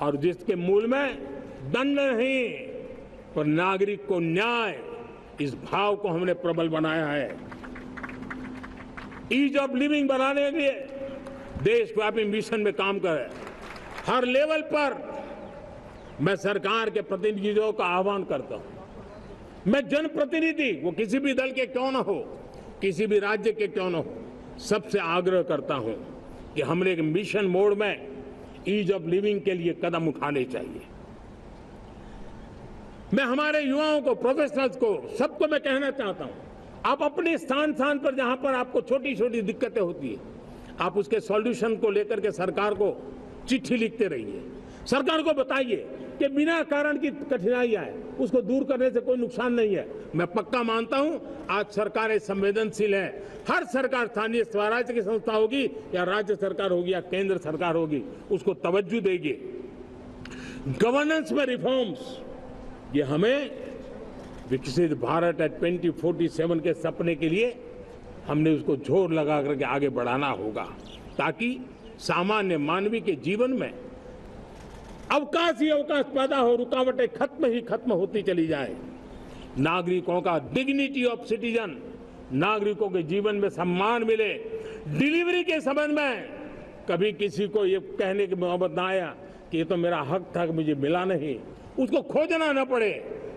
और जिसके मूल में दंड नहीं पर नागरिक को न्याय, इस भाव को हमने प्रबल बनाया है। ईज ऑफ लिविंग बनाने के लिए देशव्यापी मिशन में काम कर रहे हैं। हर लेवल पर मैं सरकार के प्रतिनिधियों का आह्वान करता हूं। मैं जनप्रतिनिधि, वो किसी भी दल के क्यों न हो, किसी भी राज्य के क्यों न हो, सबसे आग्रह करता हूं कि हमने एक मिशन मोड में ईज ऑफ लिविंग के लिए कदम उठाने चाहिए। मैं हमारे युवाओं को, प्रोफेशनल्स को, सबको मैं कहना चाहता हूं, आप अपने स्थान पर जहां पर आपको छोटी छोटी दिक्कतें होती है, आप उसके सॉल्यूशन को लेकर के सरकार को चिट्ठी लिखते रहिए। सरकार को बताइए कि बिना कारण की कठिनाई आए उसको दूर करने से कोई नुकसान नहीं है। मैं पक्का मानता हूं आज सरकारें संवेदनशील है। हर सरकार, स्थानीय स्वराज्य की संस्था होगी या राज्य सरकार होगी या केंद्र सरकार होगी, उसको तवज्जो देगी। गवर्नेंस में रिफॉर्म्स, ये हमें विकसित भारत 2047 के सपने के लिए हमने उसको जोर लगा करके आगे बढ़ाना होगा, ताकि सामान्य मानवी के जीवन में अवकाश ही अवकाश पैदा हो, रुकावटें खत्म ही खत्म होती चली जाए। नागरिकों का डिग्निटी ऑफ सिटीजन, नागरिकों के जीवन में सम्मान मिले। डिलीवरी के संबंध में कभी किसी को ये कहने की नौबत ना आया कि ये तो मेरा हक था कि मुझे मिला नहीं, उसको खोजना न पड़े।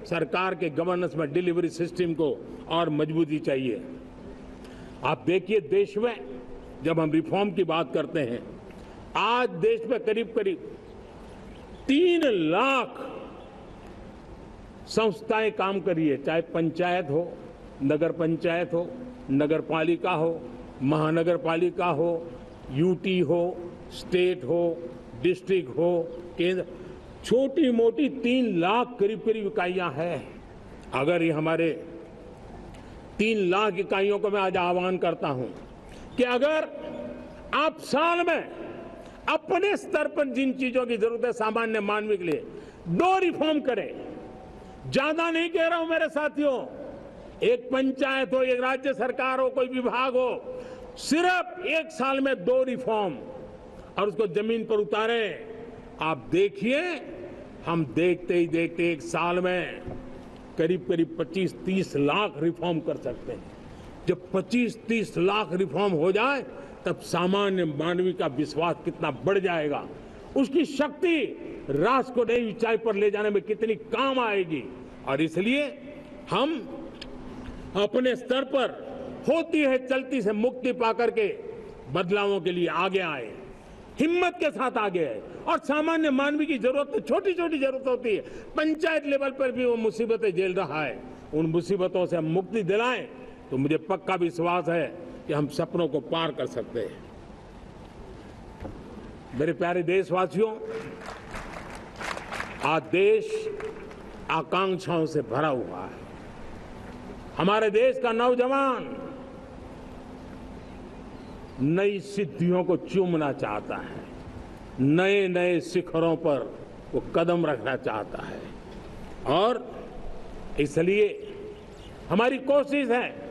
सरकार के गवर्नेंस में डिलीवरी सिस्टम को और मजबूती चाहिए। आप देखिए, देश में जब हम रिफॉर्म की बात करते हैं, आज देश में करीब करीब 3 लाख संस्थाएं काम कर रही है, चाहे पंचायत हो, नगर पंचायत हो, नगर पालिका हो, महानगर पालिका हो, यूटी हो, स्टेट हो, डिस्ट्रिक्ट हो, केंद्र, छोटी मोटी 3 लाख करीब करीब इकाइयां हैं। अगर ये हमारे 3 लाख इकाइयों को मैं आज आह्वान करता हूं कि अगर आप साल में अपने स्तर पर जिन चीजों की जरूरत है सामान्य मानवी के लिए 2 रिफॉर्म करें। ज्यादा नहीं कह रहा हूं मेरे साथियों, एक पंचायत हो, एक राज्य सरकार हो, कोई विभाग हो, सिर्फ 1 साल में 2 रिफॉर्म और उसको जमीन पर उतारें। आप देखिए, हम देखते ही देखते 1 साल में करीब करीब 25-30 लाख रिफॉर्म कर सकते हैं। जब 25-30 लाख रिफॉर्म हो जाए तब सामान्य मानवी का विश्वास कितना बढ़ जाएगा, उसकी शक्ति राष्ट्र को नई ऊंचाई पर ले जाने में कितनी काम आएगी। और इसलिए हम अपने स्तर पर होती है चलती से मुक्ति पाकर के बदलावों के लिए आगे आए, हिम्मत के साथ आगे आए। और सामान्य मानवी की जरूरत, छोटी छोटी जरूरत होती है, पंचायत लेवल पर भी वो मुसीबतें झेल रहा है, उन मुसीबतों से हम मुक्ति दिलाएं तो मुझे पक्का विश्वास है कि हम सपनों को पार कर सकते हैं। मेरे प्यारे देशवासियों, आज देश आकांक्षाओं से भरा हुआ है। हमारे देश का नौजवान नई सिद्धियों को चूमना चाहता है, नए नए शिखरों पर वो कदम रखना चाहता है। और इसलिए हमारी कोशिश है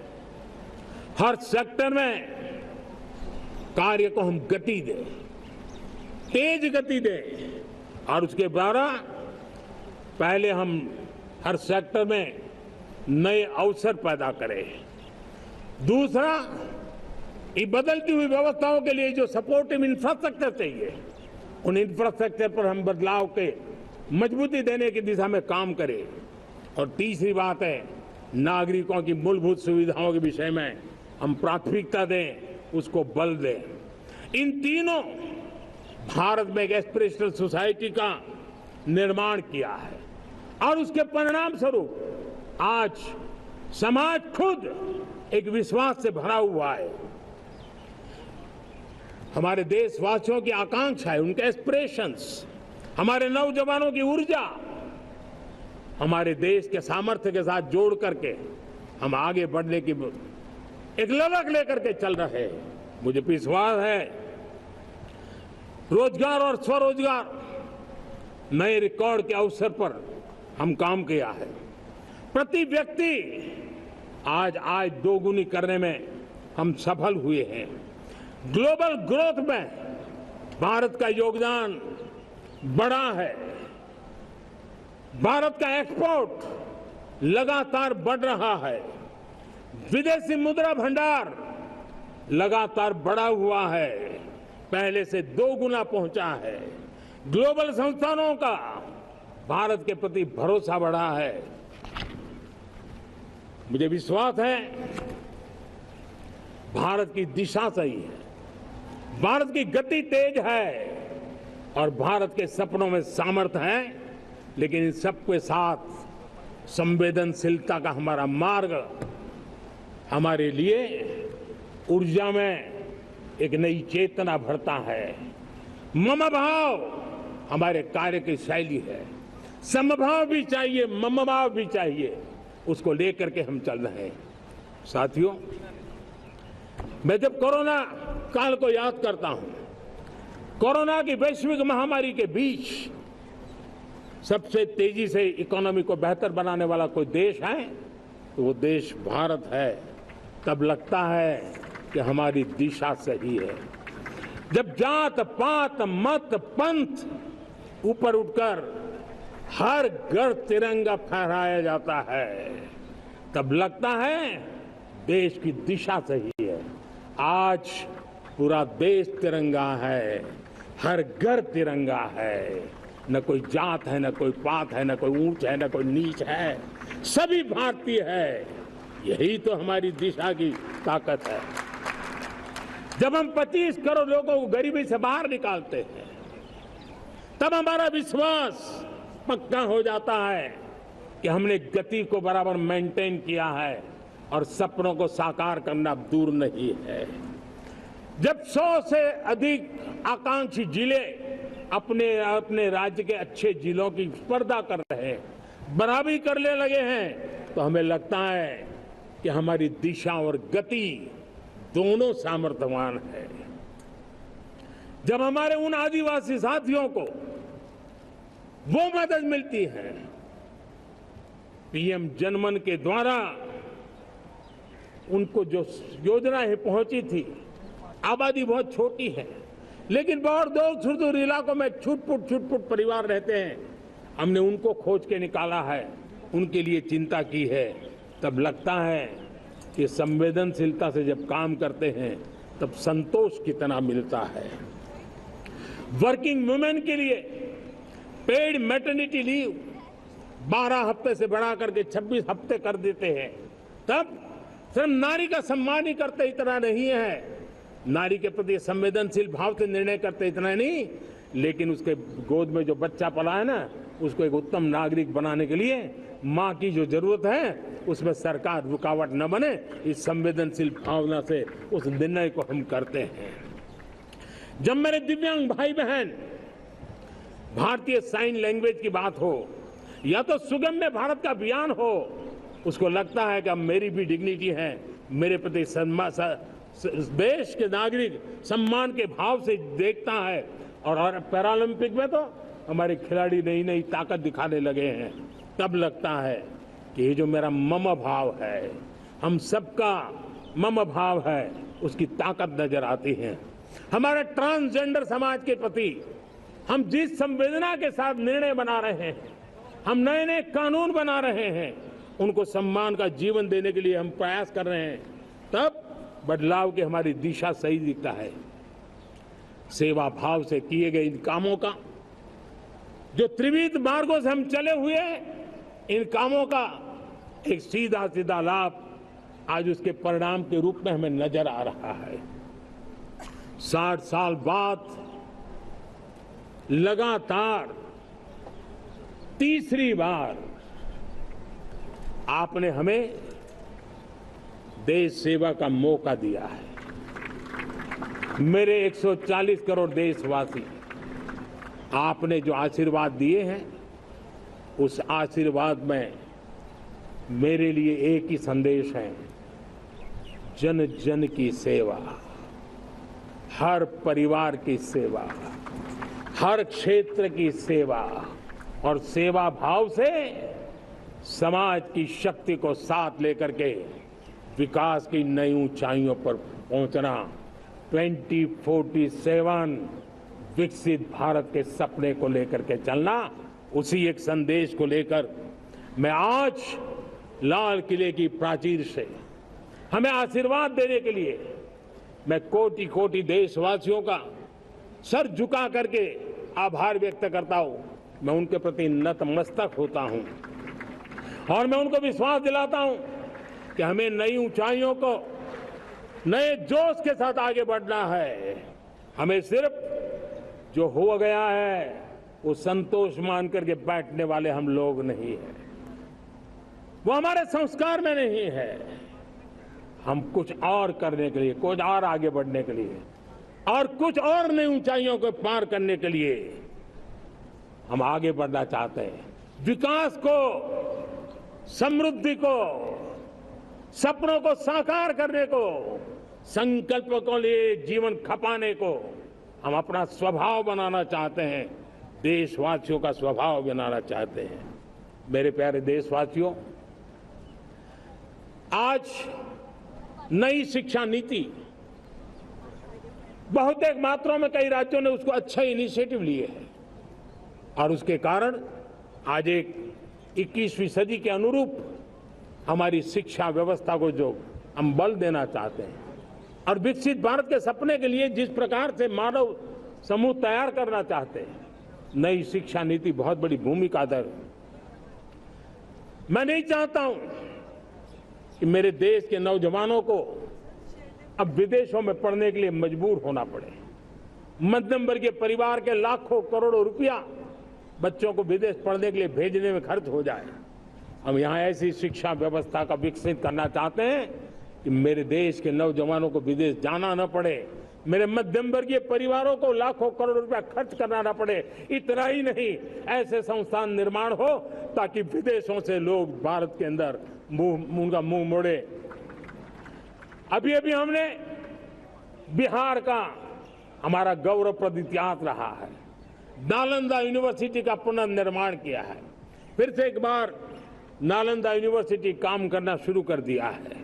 हर सेक्टर में कार्य को हम गति दें, तेज गति दें। और उसके द्वारा पहले हम हर सेक्टर में नए अवसर पैदा करें। दूसरा, ये बदलती हुई व्यवस्थाओं के लिए जो सपोर्टिव इंफ्रास्ट्रक्चर चाहिए, उन इंफ्रास्ट्रक्चर पर हम बदलाव के मजबूती देने की दिशा में काम करें। और तीसरी बात है, नागरिकों की मूलभूत सुविधाओं के विषय में हम प्राथमिकता दें, उसको बल दें। इन तीनों भारत में एक एस्पिरेशनल सोसाइटी का निर्माण किया है और उसके परिणाम स्वरूप आज समाज खुद एक विश्वास से भरा हुआ है। हमारे देशवासियों की आकांक्षा है, उनके एस्पिरेशंस, हमारे नौजवानों की ऊर्जा हमारे देश के सामर्थ्य के साथ जोड़ करके हम आगे बढ़ने की एक ललक लेकर के चल रहे हैं। मुझे विश्वास है रोजगार और स्वरोजगार नए रिकॉर्ड के अवसर पर हम काम किया है। प्रति व्यक्ति आज आय दोगुनी करने में हम सफल हुए हैं। ग्लोबल ग्रोथ में भारत का योगदान बड़ा है। भारत का एक्सपोर्ट लगातार बढ़ रहा है। विदेशी मुद्रा भंडार लगातार बढ़ा हुआ है, पहले से 2 गुना पहुंचा है। ग्लोबल संस्थानों का भारत के प्रति भरोसा बढ़ा है। मुझे विश्वास है भारत की दिशा सही है, भारत की गति तेज है और भारत के सपनों में सामर्थ्य है। लेकिन इन सबके साथ संवेदनशीलता का हमारा मार्ग हमारे लिए ऊर्जा में एक नई चेतना भरता है। मम भाव हमारे कार्य की शैली है। समभाव भी चाहिए, मम भाव भी चाहिए, उसको लेकर के हम चल रहे हैं। साथियों, मैं जब कोरोना काल को याद करता हूं, कोरोना की वैश्विक महामारी के बीच सबसे तेजी से इकोनॉमी को बेहतर बनाने वाला कोई देश है तो वो देश भारत है। तब लगता है कि हमारी दिशा सही है। जब जात पात मत पंथ ऊपर उठकर हर घर तिरंगा फहराया जाता है, तब लगता है देश की दिशा सही है। आज पूरा देश तिरंगा है, हर घर तिरंगा है, न कोई जात है, न कोई पात है, न कोई ऊंच है, न कोई नीच है, सभी भारतीय है। यही तो हमारी दिशा की ताकत है। जब हम 25 करोड़ लोगों को गरीबी से बाहर निकालते हैं, तब हमारा विश्वास पक्का हो जाता है कि हमने गति को बराबर मेंटेन किया है और सपनों को साकार करना दूर नहीं है। जब 100 से अधिक आकांक्षी जिले अपने अपने राज्य के अच्छे जिलों की स्पर्धा कर रहे हैं, बराबरी करने लगे हैं, तो हमें लगता है कि हमारी दिशा और गति दोनों सामर्थ्यवान है। जब हमारे उन आदिवासी साथियों को वो मदद मिलती है, पीएम जनमन के द्वारा उनको जो योजनाएं पहुंची थी, आबादी बहुत छोटी है, लेकिन बहुत दूर सुदूर इलाकों में छुटपुट परिवार रहते हैं, हमने उनको खोज के निकाला है, उनके लिए चिंता की है। तब लगता है कि संवेदनशीलता से जब काम करते हैं तब संतोष कितना मिलता है। वर्किंग वुमेन के लिए पेड मैटरनिटी लीव 12 हफ्ते से बढ़ा करके 26 हफ्ते कर देते हैं। तब सिर्फ नारी का सम्मान ही करते इतना नहीं है, नारी के प्रति संवेदनशील भाव से निर्णय करते इतना नहीं, लेकिन उसके गोद में जो बच्चा पला है ना, उसको एक उत्तम नागरिक बनाने के लिए माँ की जो जरूरत है उसमें सरकार रुकावट न बने, इस संवेदनशील भावना से उस निर्णय को हम करते हैं। जब मेरे दिव्यांग भाई बहन भारतीय साइन लैंग्वेज की बात हो या तो सुगम्य भारत का अभियान हो, उसको लगता है कि अब मेरी भी डिग्निटी है, मेरे प्रति देश के नागरिक सम्मान के भाव से देखता है। और पैरालंपिक में तो हमारे खिलाड़ी नई नई ताकत दिखाने लगे हैं। तब लगता है कि ये जो मेरा मम भाव है, हम सबका मम भाव है, उसकी ताकत नजर आती है। हमारे ट्रांसजेंडर समाज के प्रति हम जिस संवेदना के साथ निर्णय बना रहे हैं, हम नए नए कानून बना रहे हैं, उनको सम्मान का जीवन देने के लिए हम प्रयास कर रहे हैं, तब बदलाव की हमारी दिशा सही दिखता है। सेवा भाव से किए गए इन कामों का, जो त्रिविध मार्गों से हम चले हुए, इन कामों का एक सीधा सीधा लाभ आज उसके परिणाम के रूप में हमें नजर आ रहा है। 60 साल बाद लगातार तीसरी बार आपने हमें देश सेवा का मौका दिया है। मेरे 140 करोड़ देशवासी, आपने जो आशीर्वाद दिए हैं, उस आशीर्वाद में मेरे लिए एक ही संदेश है, जन जन की सेवा, हर परिवार की सेवा, हर क्षेत्र की सेवा, और सेवा भाव से समाज की शक्ति को साथ लेकर के विकास की नई ऊंचाइयों पर पहुंचना। 2047 विकसित भारत के सपने को लेकर के चलना, उसी एक संदेश को लेकर मैं आज लाल किले की प्राचीर से हमें आशीर्वाद देने के लिए मैं कोटि कोटि देशवासियों का सर झुका करके आभार व्यक्त करता हूं। मैं उनके प्रति नतमस्तक होता हूं और मैं उनको विश्वास दिलाता हूं कि हमें नई ऊंचाइयों को नए जोश के साथ आगे बढ़ना है। हमें सिर्फ जो हो गया है वो संतोष मान करके बैठने वाले हम लोग नहीं हैं, वो हमारे संस्कार में नहीं है। हम कुछ और करने के लिए, कुछ और आगे बढ़ने के लिए और कुछ और नई ऊंचाइयों को पार करने के लिए हम आगे बढ़ना चाहते हैं। विकास को, समृद्धि को, सपनों को साकार करने को, संकल्प को लिए जीवन खपाने को हम अपना स्वभाव बनाना चाहते हैं, देशवासियों का स्वभाव बनाना चाहते हैं। मेरे प्यारे देशवासियों, आज नई शिक्षा नीति बहुतेक मात्राओं में कई राज्यों ने उसको अच्छा इनिशिएटिव लिए है और उसके कारण आज एक 21वीं सदी के अनुरूप हमारी शिक्षा व्यवस्था को जो हम बल देना चाहते हैं और विकसित भारत के सपने के लिए जिस प्रकार से मानव समूह तैयार करना चाहते हैं, नई शिक्षा नीति बहुत बड़ी भूमिका अदा। मैं नहीं चाहता हूं कि मेरे देश के नौजवानों को अब विदेशों में पढ़ने के लिए मजबूर होना पड़े। मध्यम वर्गीय परिवार के लाखों करोड़ों रुपया बच्चों को विदेश पढ़ने के लिए भेजने में खर्च हो जाए। हम यहां ऐसी शिक्षा व्यवस्था का विकसित करना चाहते हैं कि मेरे देश के नौजवानों को विदेश जाना न पड़े, मेरे मध्यम वर्गीय परिवारों को लाखों करोड़ रुपया खर्च करना न पड़े। इतना ही नहीं, ऐसे संस्थान निर्माण हो ताकि विदेशों से लोग भारत के अंदर उनका मुंह मोड़े। अभी अभी हमने बिहार का हमारा गौरवप्रद इतिहास रहा है, नालंदा यूनिवर्सिटी का पुनर्निर्माण किया है। फिर से एक बार नालंदा यूनिवर्सिटी काम करना शुरू कर दिया है,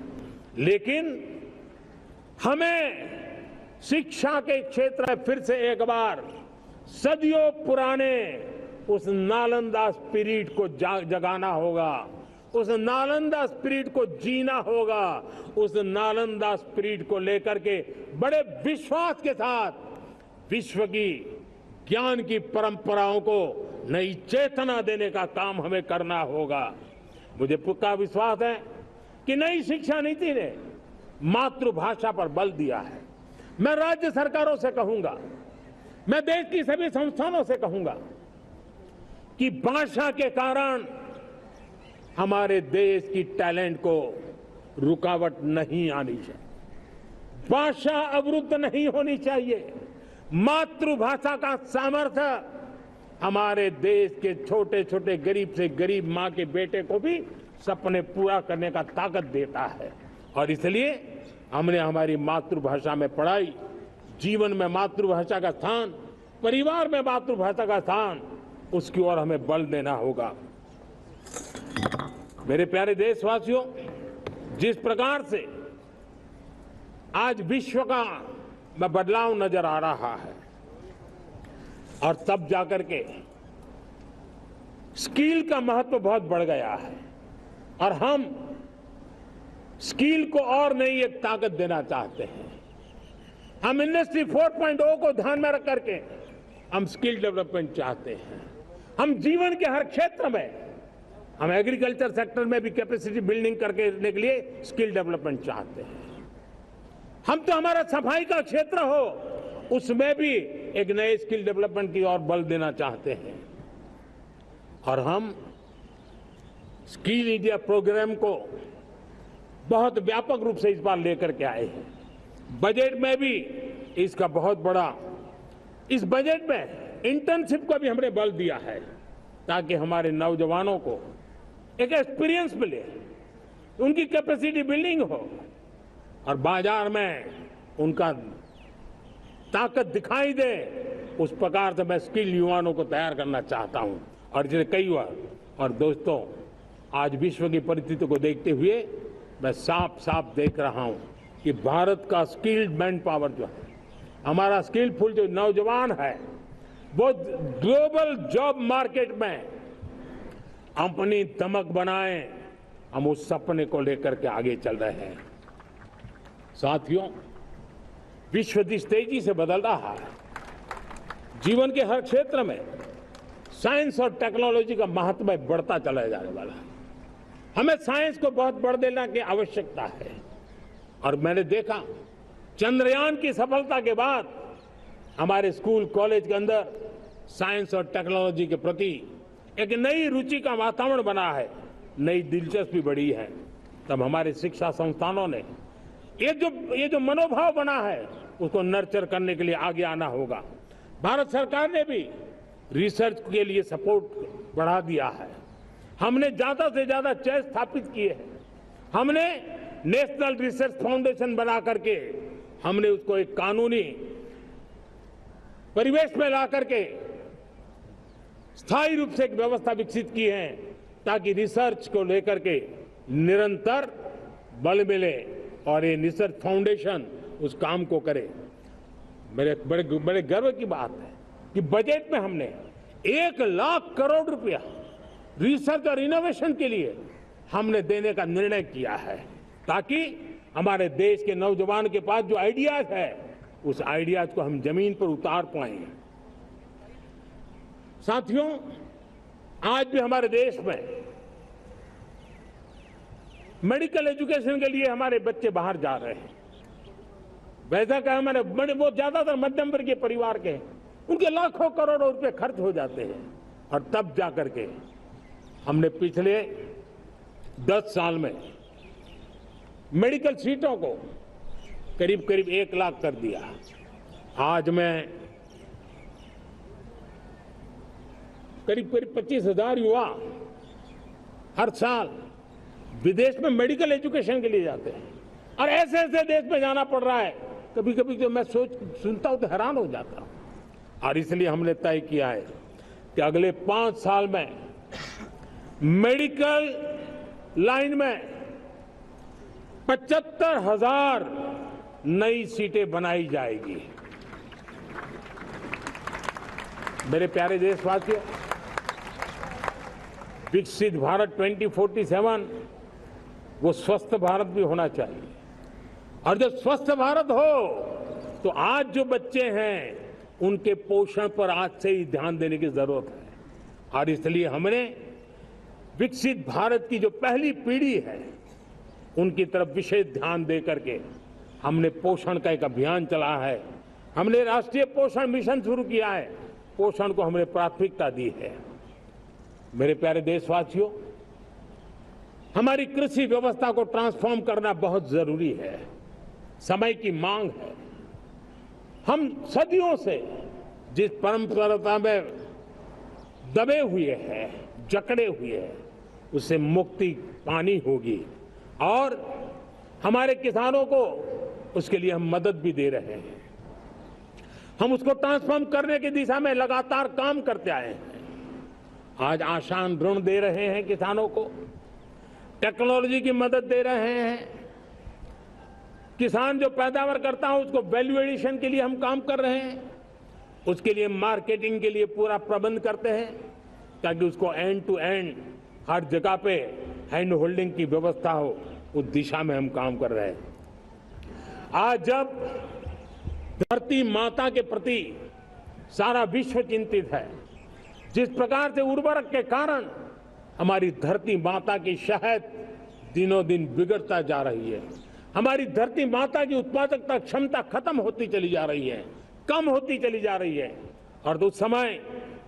लेकिन हमें शिक्षा के क्षेत्र में फिर से एक बार सदियों पुराने उस नालंदा स्पिरिट को जगाना होगा, उस नालंदा स्पिरिट को जीना होगा, उस नालंदा स्पिरिट को लेकर के बड़े विश्वास के साथ विश्व की ज्ञान की परंपराओं को नई चेतना देने का काम हमें करना होगा। मुझे पक्का विश्वास है कि नई शिक्षा नीति ने मातृभाषा पर बल दिया है। मैं राज्य सरकारों से कहूंगा, मैं देश की सभी संस्थानों से कहूंगा कि भाषा के कारण हमारे देश की टैलेंट को रुकावट नहीं आनी चाहिए, भाषा अवरुद्ध नहीं होनी चाहिए। मातृभाषा का सामर्थ्य हमारे देश के छोटे छोटे गरीब से गरीब मां के बेटे को भी सपने पूरा करने का ताकत देता है। और इसलिए हमने हमारी मातृभाषा में पढ़ाई, जीवन में मातृभाषा का स्थान, परिवार में मातृभाषा का स्थान, उसकी ओर हमें बल देना होगा। मेरे प्यारे देशवासियों, जिस प्रकार से आज विश्व का बदलाव नजर आ रहा है और तब जाकर के स्किल का महत्व बहुत बढ़ गया है और हम स्किल को और नई एक ताकत देना चाहते हैं। हम इंडस्ट्री 4.0 को ध्यान में रख करके हम स्किल डेवलपमेंट चाहते हैं। हम जीवन के हर क्षेत्र में, हम एग्रीकल्चर सेक्टर में भी कैपेसिटी बिल्डिंग करने के लिए स्किल डेवलपमेंट चाहते हैं। हम तो हमारा सफाई का क्षेत्र हो, उसमें भी एक नए स्किल डेवलपमेंट की ओर बल देना चाहते हैं। और हम स्किल इंडिया प्रोग्राम को बहुत व्यापक रूप से इस बार लेकर के आए हैं। बजट में भी इसका बहुत बड़ा, इस बजट में इंटर्नशिप को भी हमने बल दिया है ताकि हमारे नौजवानों को एक एक्सपीरियंस मिले, उनकी कैपेसिटी बिल्डिंग हो और बाजार में उनका ताकत दिखाई दे। उस प्रकार से मैं स्किल युवाओं को तैयार करना चाहता हूं। और इसलिए कई बार, और दोस्तों, आज विश्व की परिस्थिति को देखते हुए मैं साफ साफ देख रहा हूं कि भारत का स्किल्ड मैन पावर जो है, हमारा स्किलफुल जो नौजवान है, वो ग्लोबल जॉब मार्केट में अपनी दमक बनाए। हम उस सपने को लेकर के आगे चल रहे हैं। साथियों, विश्व जिस तेजी से बदल रहा है, जीवन के हर क्षेत्र में साइंस और टेक्नोलॉजी का महत्व बढ़ता चला जाने वाला है। हमें साइंस को बहुत बढ़ देना की आवश्यकता है। और मैंने देखा चंद्रयान की सफलता के बाद हमारे स्कूल कॉलेज के अंदर साइंस और टेक्नोलॉजी के प्रति एक नई रुचि का वातावरण बना है, नई दिलचस्पी बढ़ी है। तब हमारे शिक्षा संस्थानों ने ये जो मनोभाव बना है उसको नर्चर करने के लिए आगे आना होगा। भारत सरकार ने भी रिसर्च के लिए सपोर्ट बढ़ा दिया है। हमने ज्यादा से ज्यादा चेयर स्थापित किए हैं। हमने नेशनल रिसर्च फाउंडेशन बना करके हमने उसको एक कानूनी परिवेश में ला करके स्थायी रूप से एक व्यवस्था विकसित की है ताकि रिसर्च को लेकर के निरंतर बल मिले और ये रिसर्च फाउंडेशन उस काम को करे। मेरे बड़े गर्व की बात है कि बजट में हमने 1 लाख करोड़ रुपया रिसर्च और इनोवेशन के लिए हमने देने का निर्णय किया है, ताकि हमारे देश के नौजवान के पास जो आइडियाज है उस आइडियाज को हम जमीन पर उतार पाएं। साथियों, आज भी हमारे देश में मेडिकल एजुकेशन के लिए हमारे बच्चे बाहर जा रहे हैं। वैसा क्या हमारे वो ज्यादातर मध्यम वर्गीय परिवार के हैं, उनके लाखों करोड़ों रुपए खर्च हो जाते हैं, और तब जाकर के हमने पिछले 10 साल में मेडिकल सीटों को करीब करीब 1 लाख कर दिया। आज मैं करीब 25,000 युवा हर साल विदेश में मेडिकल एजुकेशन के लिए जाते हैं, और ऐसे ऐसे देश में जाना पड़ रहा है, कभी कभी तो मैं सुनता हूं तो हैरान हो जाता हूं। और इसलिए हमने तय किया है कि अगले 5 साल में मेडिकल लाइन में 75,000 नई सीटें बनाई जाएगी। मेरे प्यारे देशवासियों, विकसित भारत 2047 वो स्वस्थ भारत भी होना चाहिए, और जब स्वस्थ भारत हो तो आज जो बच्चे हैं उनके पोषण पर आज से ही ध्यान देने की जरूरत है। और इसलिए हमने विकसित भारत की जो पहली पीढ़ी है उनकी तरफ विशेष ध्यान दे करके हमने पोषण का एक अभियान चलाया है। हमने राष्ट्रीय पोषण मिशन शुरू किया है, पोषण को हमने प्राथमिकता दी है। मेरे प्यारे देशवासियों, हमारी कृषि व्यवस्था को ट्रांसफॉर्म करना बहुत जरूरी है, समय की मांग है। हम सदियों से जिस परंपरा में दबे हुए हैं, जकड़े हुए हैं, उससे मुक्ति पानी होगी, और हमारे किसानों को उसके लिए हम मदद भी दे रहे हैं। हम उसको ट्रांसफॉर्म करने की दिशा में लगातार काम करते आए हैं। आज आसान ऋण दे रहे हैं किसानों को, टेक्नोलॉजी की मदद दे रहे हैं, किसान जो पैदावार करता है उसको वैल्यू एडिशन के लिए हम काम कर रहे हैं, उसके लिए मार्केटिंग के लिए पूरा प्रबंध करते हैं, ताकि उसको एंड टू एंड हर जगह पे हैंड होल्डिंग की व्यवस्था हो, उस दिशा में हम काम कर रहे हैं। आज जब धरती माता के प्रति सारा विश्व चिंतित है, जिस प्रकार से उर्वरक के कारण हमारी धरती माता की शहद दिनों दिन बिगड़ता जा रही है, हमारी धरती माता की उत्पादकता क्षमता खत्म होती चली जा रही है, कम होती चली जा रही है, और उस समय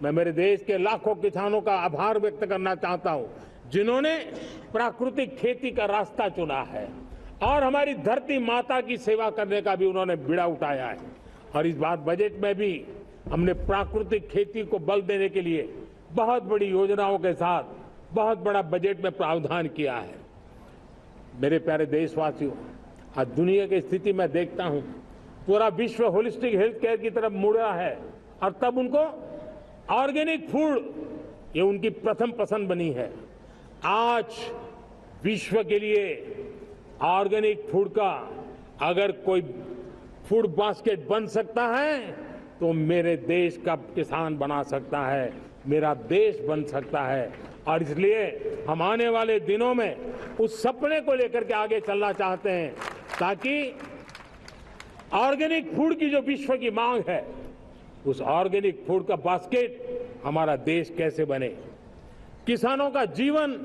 मैं मेरे देश के लाखों किसानों का आभार व्यक्त करना चाहता हूं, जिन्होंने प्राकृतिक खेती का रास्ता चुना है, और हमारी धरती माता की सेवा करने का भी उन्होंने बीड़ा उठाया है। और इस बार बजट में भी हमने प्राकृतिक खेती को बल देने के लिए बहुत बड़ी योजनाओं के साथ बहुत बड़ा बजट में प्रावधान किया है। मेरे प्यारे देशवासियों, आज दुनिया की स्थिति में देखता हूं, पूरा विश्व होलिस्टिक हेल्थ केयर की तरफ मुड़ रहा है, और तब उनको ऑर्गेनिक फूड ये उनकी प्रथम पसंद बनी है। आज विश्व के लिए ऑर्गेनिक फूड का अगर कोई फूड बास्केट बन सकता है तो मेरे देश का किसान बना सकता है, मेरा देश बन सकता है। और इसलिए हम आने वाले दिनों में उस सपने को लेकर के आगे चलना चाहते हैं, ताकि ऑर्गेनिक फूड की जो विश्व की मांग है, उस ऑर्गेनिक फूड का बास्केट हमारा देश कैसे बने, किसानों का जीवन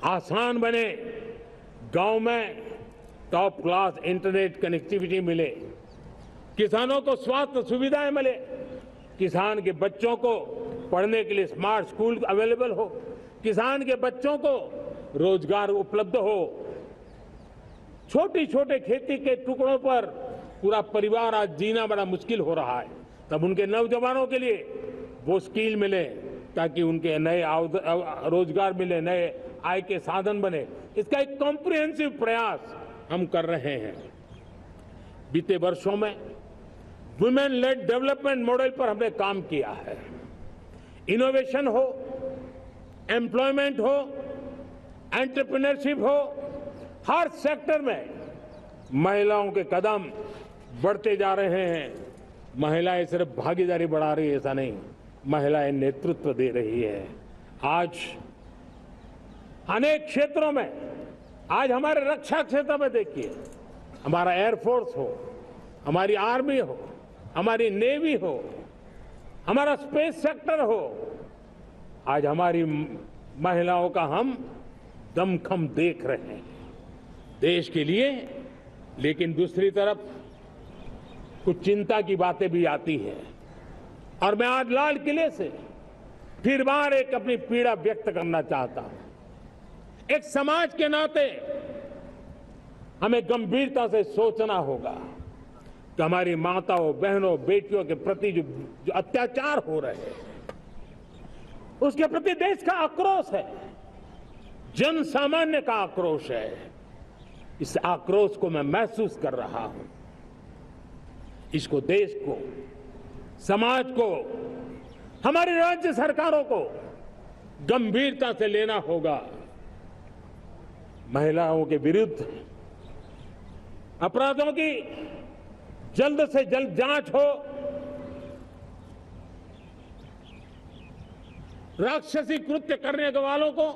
आसान बने, गांव में टॉप क्लास इंटरनेट कनेक्टिविटी मिले, किसानों को स्वास्थ्य सुविधाएं मिले, किसान के बच्चों को पढ़ने के लिए स्मार्ट स्कूल अवेलेबल हो, किसान के बच्चों को रोजगार उपलब्ध हो। छोटी छोटे खेती के टुकड़ों पर पूरा परिवार आज जीना बड़ा मुश्किल हो रहा है, तब उनके नौजवानों के लिए वो स्किल मिले, ताकि उनके नए रोजगार मिले, नए आय के साधन बने। इसका एक कॉम्प्रिहेंसिव प्रयास हम कर रहे हैं। बीते वर्षों में वुमेन लेड डेवलपमेंट मॉडल पर हमने काम किया है। इनोवेशन हो, एम्प्लॉयमेंट हो, एंटरप्रेन्योरशिप हो, हर सेक्टर में महिलाओं के कदम बढ़ते जा रहे हैं। महिलाएं सिर्फ भागीदारी बढ़ा रही है ऐसा नहीं, महिलाएं नेतृत्व दे रही है। आज अनेक क्षेत्रों में आज हमारे रक्षा क्षेत्र में देखिए, हमारा एयरफोर्स हो, हमारी आर्मी हो, हमारी नेवी हो, हमारा स्पेस सेक्टर हो, आज हमारी महिलाओं का हम दमखम देख रहे हैं देश के लिए। लेकिन दूसरी तरफ कुछ चिंता की बातें भी आती हैं और मैं आज लाल किले से फिर बार एक अपनी पीड़ा व्यक्त करना चाहता हूं। एक समाज के नाते हमें गंभीरता से सोचना होगा कि हमारी माताओं, बहनों, बेटियों के प्रति जो अत्याचार हो रहे हैं उसके प्रति देश का आक्रोश है, जन सामान्य का आक्रोश है। इस आक्रोश को मैं महसूस कर रहा हूं। इसको देश को, समाज को, हमारी राज्य सरकारों को गंभीरता से लेना होगा। महिलाओं के विरुद्ध अपराधों की जल्द से जल्द जांच हो, राक्षसी कृत्य करने वालों को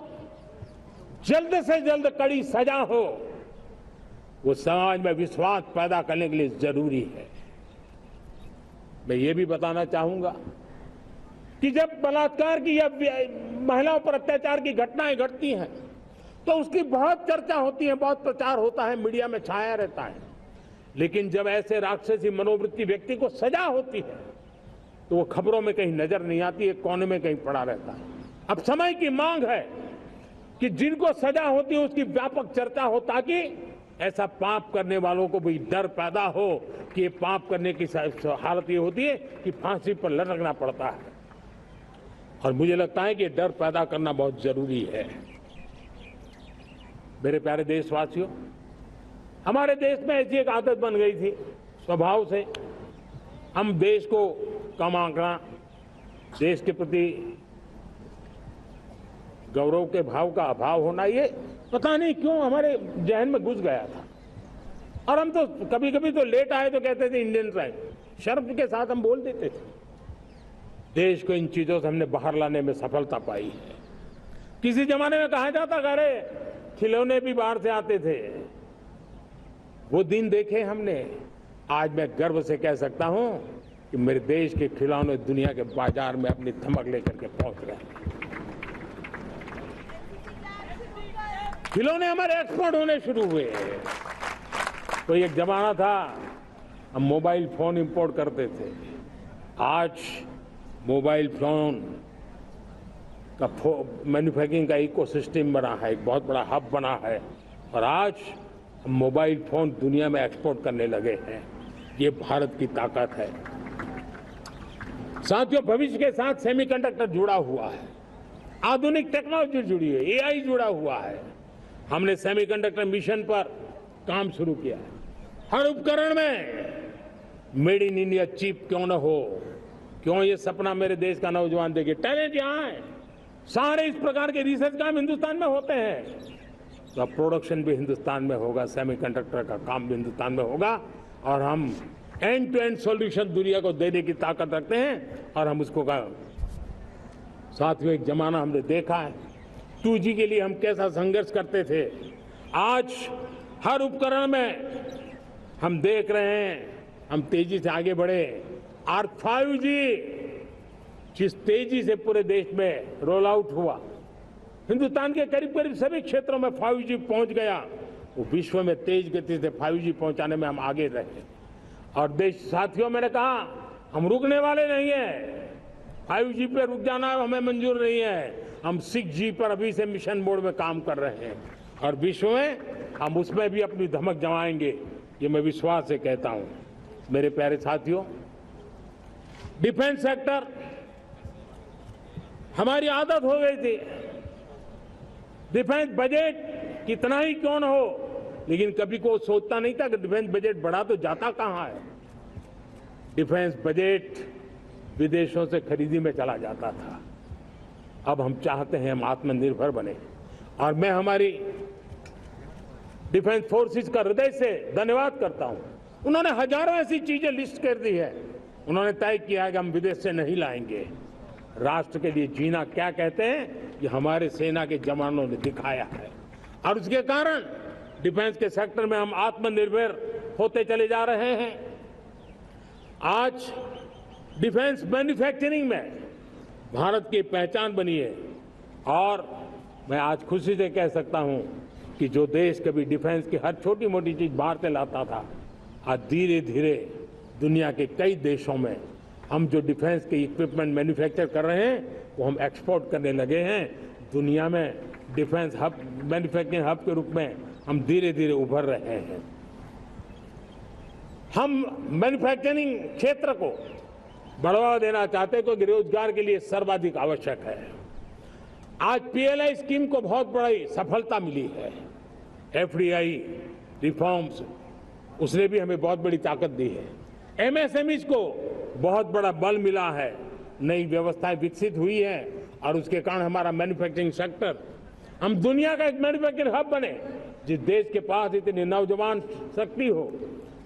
जल्द से जल्द कड़ी सजा हो। वो समाज में विश्वास पैदा करने के लिए जरूरी है। मैं ये भी बताना चाहूंगा कि जब बलात्कार की या महिलाओं पर अत्याचार की घटनाएं घटती हैं तो उसकी बहुत चर्चा होती है, बहुत प्रचार होता है, मीडिया में छाया रहता है। लेकिन जब ऐसे राक्षसी मनोवृत्ति व्यक्ति को सजा होती है तो वो खबरों में कहीं नजर नहीं आती है, कोने में कहीं पड़ा रहता है। अब समय की मांग है कि जिनको सजा होती है उसकी व्यापक चर्चा हो, ताकि ऐसा पाप करने वालों को भी डर पैदा हो कि ये पाप करने की हालत ये होती है कि फांसी पर लटकना पड़ता है। और मुझे लगता है कि ये डर पैदा करना बहुत जरूरी है। मेरे प्यारे देशवासियों, हमारे देश में ऐसी एक आदत बन गई थी स्वभाव से, हम देश को कम आंकना, देश के प्रति गौरव के भाव का अभाव होना, ये पता नहीं क्यों हमारे जहन में घुस गया था। और हम तो कभी कभी तो लेट आए तो कहते थे इंडियन आए, शर्म के साथ हम बोल देते थे। देश को इन चीजों से हमने बाहर लाने में सफलता पाई है। किसी जमाने में कहा जाता था अरे खिलौने भी बाहर से आते थे, वो दिन देखे हमने। आज मैं गर्व से कह सकता हूं कि मेरे देश के खिलौने दुनिया के बाजार में अपनी धमक लेकर के पहुंच गए। खिलौने हमारे एक्सपोर्ट होने शुरू हुए। तो एक जमाना था हम मोबाइल फोन इंपोर्ट करते थे, आज मोबाइल फोन का मैन्युफैक्चरिंग का इकोसिस्टम बना है, एक बहुत बड़ा हब बना है। और आज हम मोबाइल फोन दुनिया में एक्सपोर्ट करने लगे हैं। ये भारत की ताकत है। साथियों, भविष्य के साथ सेमीकंडक्टर जुड़ा हुआ है, आधुनिक टेक्नोलॉजी जुड़ी है, एआई जुड़ा हुआ है। हमने सेमीकंडक्टर मिशन पर काम शुरू किया है। हर उपकरण में मेड इन इंडिया चिप क्यों न हो, क्यों ये सपना मेरे देश का नौजवान देखे। टैलेंट यहाँ है, सारे इस प्रकार के रिसर्च काम हिंदुस्तान में होते हैं। तो अब प्रोडक्शन भी हिंदुस्तान में होगा, सेमीकंडक्टर का काम भी हिंदुस्तान में होगा। और हम एंड टू एंड सॉल्यूशन दुनिया को देने की ताकत रखते हैं और हम उसको साथियों, एक जमाना हमने देखा है 2G के लिए हम कैसा संघर्ष करते थे। आज हर उपकरण में हम देख रहे हैं, हम तेजी से आगे बढ़े। और 5G जिस तेजी से पूरे देश में रोल आउट हुआ, हिंदुस्तान के करीब करीब सभी क्षेत्रों में 5G पहुंच गया। वो विश्व में तेज गति से 5G पहुंचाने में हम आगे रहे। और देश साथियों, मैंने कहा हम रुकने वाले नहीं हैं। 5G पे रुक जाना हमें मंजूर नहीं है। हम 6G पर अभी से मिशन मोड में काम कर रहे हैं और विश्व में हम उसमें भी अपनी धमक जमाएंगे, ये मैं विश्वास से कहता हूं। मेरे प्यारे साथियों, डिफेंस सेक्टर हमारी आदत हो गई थी। डिफेंस बजट कितना ही क्यों न हो, लेकिन कभी कोई सोचता नहीं था कि डिफेंस बजट बढ़ा तो जाता कहां है। डिफेंस बजट विदेशों से खरीदी में चला जाता था। अब हम चाहते हैं हम आत्मनिर्भर बने। और मैं हमारी डिफेंस फोर्सेस का हृदय से धन्यवाद करता हूं। उन्होंने हजारों ऐसी चीजें लिस्ट कर दी है। उन्होंने तय किया है कि हम विदेश से नहीं लाएंगे। राष्ट्र के लिए जीना क्या कहते हैं ये हमारे सेना के जवानों ने दिखाया है और उसके कारण डिफेंस के सेक्टर में हम आत्मनिर्भर होते चले जा रहे हैं। आज डिफेंस मैन्युफैक्चरिंग में भारत की पहचान बनी है और मैं आज खुशी से कह सकता हूं कि जो देश कभी डिफेंस की हर छोटी मोटी चीज बाहर से लाता था, आज धीरे धीरे दुनिया के कई देशों में हम जो डिफेंस के इक्विपमेंट मैन्युफैक्चर कर रहे हैं वो हम एक्सपोर्ट करने लगे हैं। दुनिया में डिफेंस हब, मैन्युफैक्चरिंग हब के रूप में हम धीरे धीरे उभर रहे हैं। हम मैन्युफैक्चरिंग क्षेत्र को बढ़ावा देना चाहते हैं क्योंकि रोजगार के लिए सर्वाधिक आवश्यक है। आज पीएलआई स्कीम को बहुत बड़ी सफलता मिली है। एफडीआई रिफॉर्म्स उसने भी हमें बहुत बड़ी ताकत दी है। एमएसएमईज को बहुत बड़ा बल मिला है, नई व्यवस्थाएं विकसित हुई है और उसके कारण हमारा मैन्युफैक्चरिंग सेक्टर, हम दुनिया का एक मैन्युफैक्चरिंग हब बने। जिस देश के पास इतनी नौजवान शक्ति हो,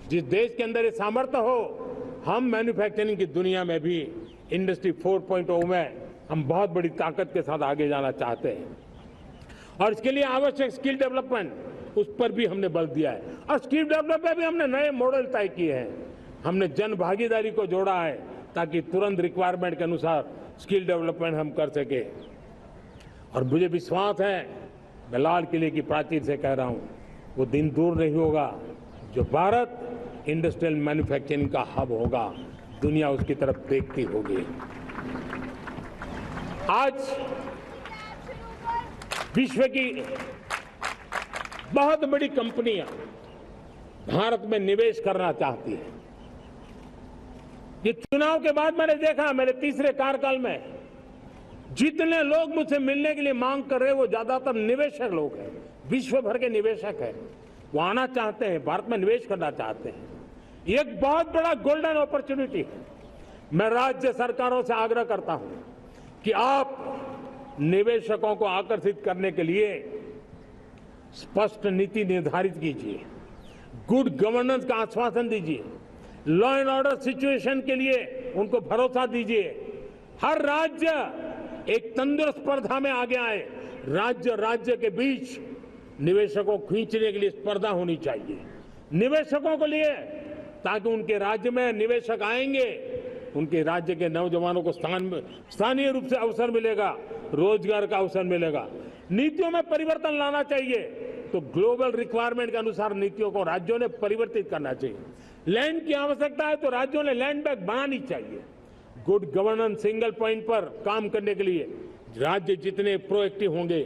जिस देश के अंदर ये सामर्थ्य हो, हम मैन्युफैक्चरिंग की दुनिया में भी इंडस्ट्री 4.0 में हम बहुत बड़ी ताकत के साथ आगे जाना चाहते हैं और इसके लिए आवश्यक स्किल डेवलपमेंट, उस पर भी हमने बल दिया है और स्किल डेवलपमेंट में भी हमने नए मॉडल तय किए हैं। हमने जन भागीदारी को जोड़ा है ताकि तुरंत रिक्वायरमेंट के अनुसार स्किल डेवलपमेंट हम कर सके। और मुझे विश्वास है, मैं लाल किले की प्राचीर से कह रहा हूं, वो दिन दूर नहीं होगा जो भारत इंडस्ट्रियल मैन्युफैक्चरिंग का हब होगा, दुनिया उसकी तरफ देखती होगी। आज विश्व की बहुत बड़ी कंपनियां भारत में निवेश करना चाहती हैं। ये चुनाव के बाद मैंने देखा, मेरे तीसरे कार्यकाल में जितने लोग मुझसे मिलने के लिए मांग कर रहे हैं वो ज्यादातर निवेशक लोग हैं, विश्व भर के निवेशक हैं। वो आना चाहते हैं, भारत में निवेश करना चाहते हैं। ये एक बहुत बड़ा गोल्डन अपॉर्चुनिटी है। मैं राज्य सरकारों से आग्रह करता हूं कि आप निवेशकों को आकर्षित करने के लिए स्पष्ट नीति निर्धारित कीजिए, गुड गवर्नेंस का आश्वासन दीजिए, लॉ एंड ऑर्डर सिचुएशन के लिए उनको भरोसा दीजिए। हर राज्य एक तंदुरुस्त स्पर्धा में आगे आए। राज्य के बीच निवेशकों को खींचने के लिए स्पर्धा होनी चाहिए निवेशकों को लिए, ताकि उनके राज्य में निवेशक आएंगे, उनके राज्य के नौजवानों को स्थानीय रूप से अवसर मिलेगा, रोजगार का अवसर मिलेगा। नीतियों में परिवर्तन लाना चाहिए तो ग्लोबल रिक्वायरमेंट के अनुसार नीतियों को राज्यों ने परिवर्तित करना चाहिए। लैंड की आवश्यकता है तो राज्यों ने लैंड बैंक बनानी चाहिए। गुड गवर्नेंस सिंगल पॉइंट पर काम करने के लिए राज्य जितने प्रोएक्टिव होंगे,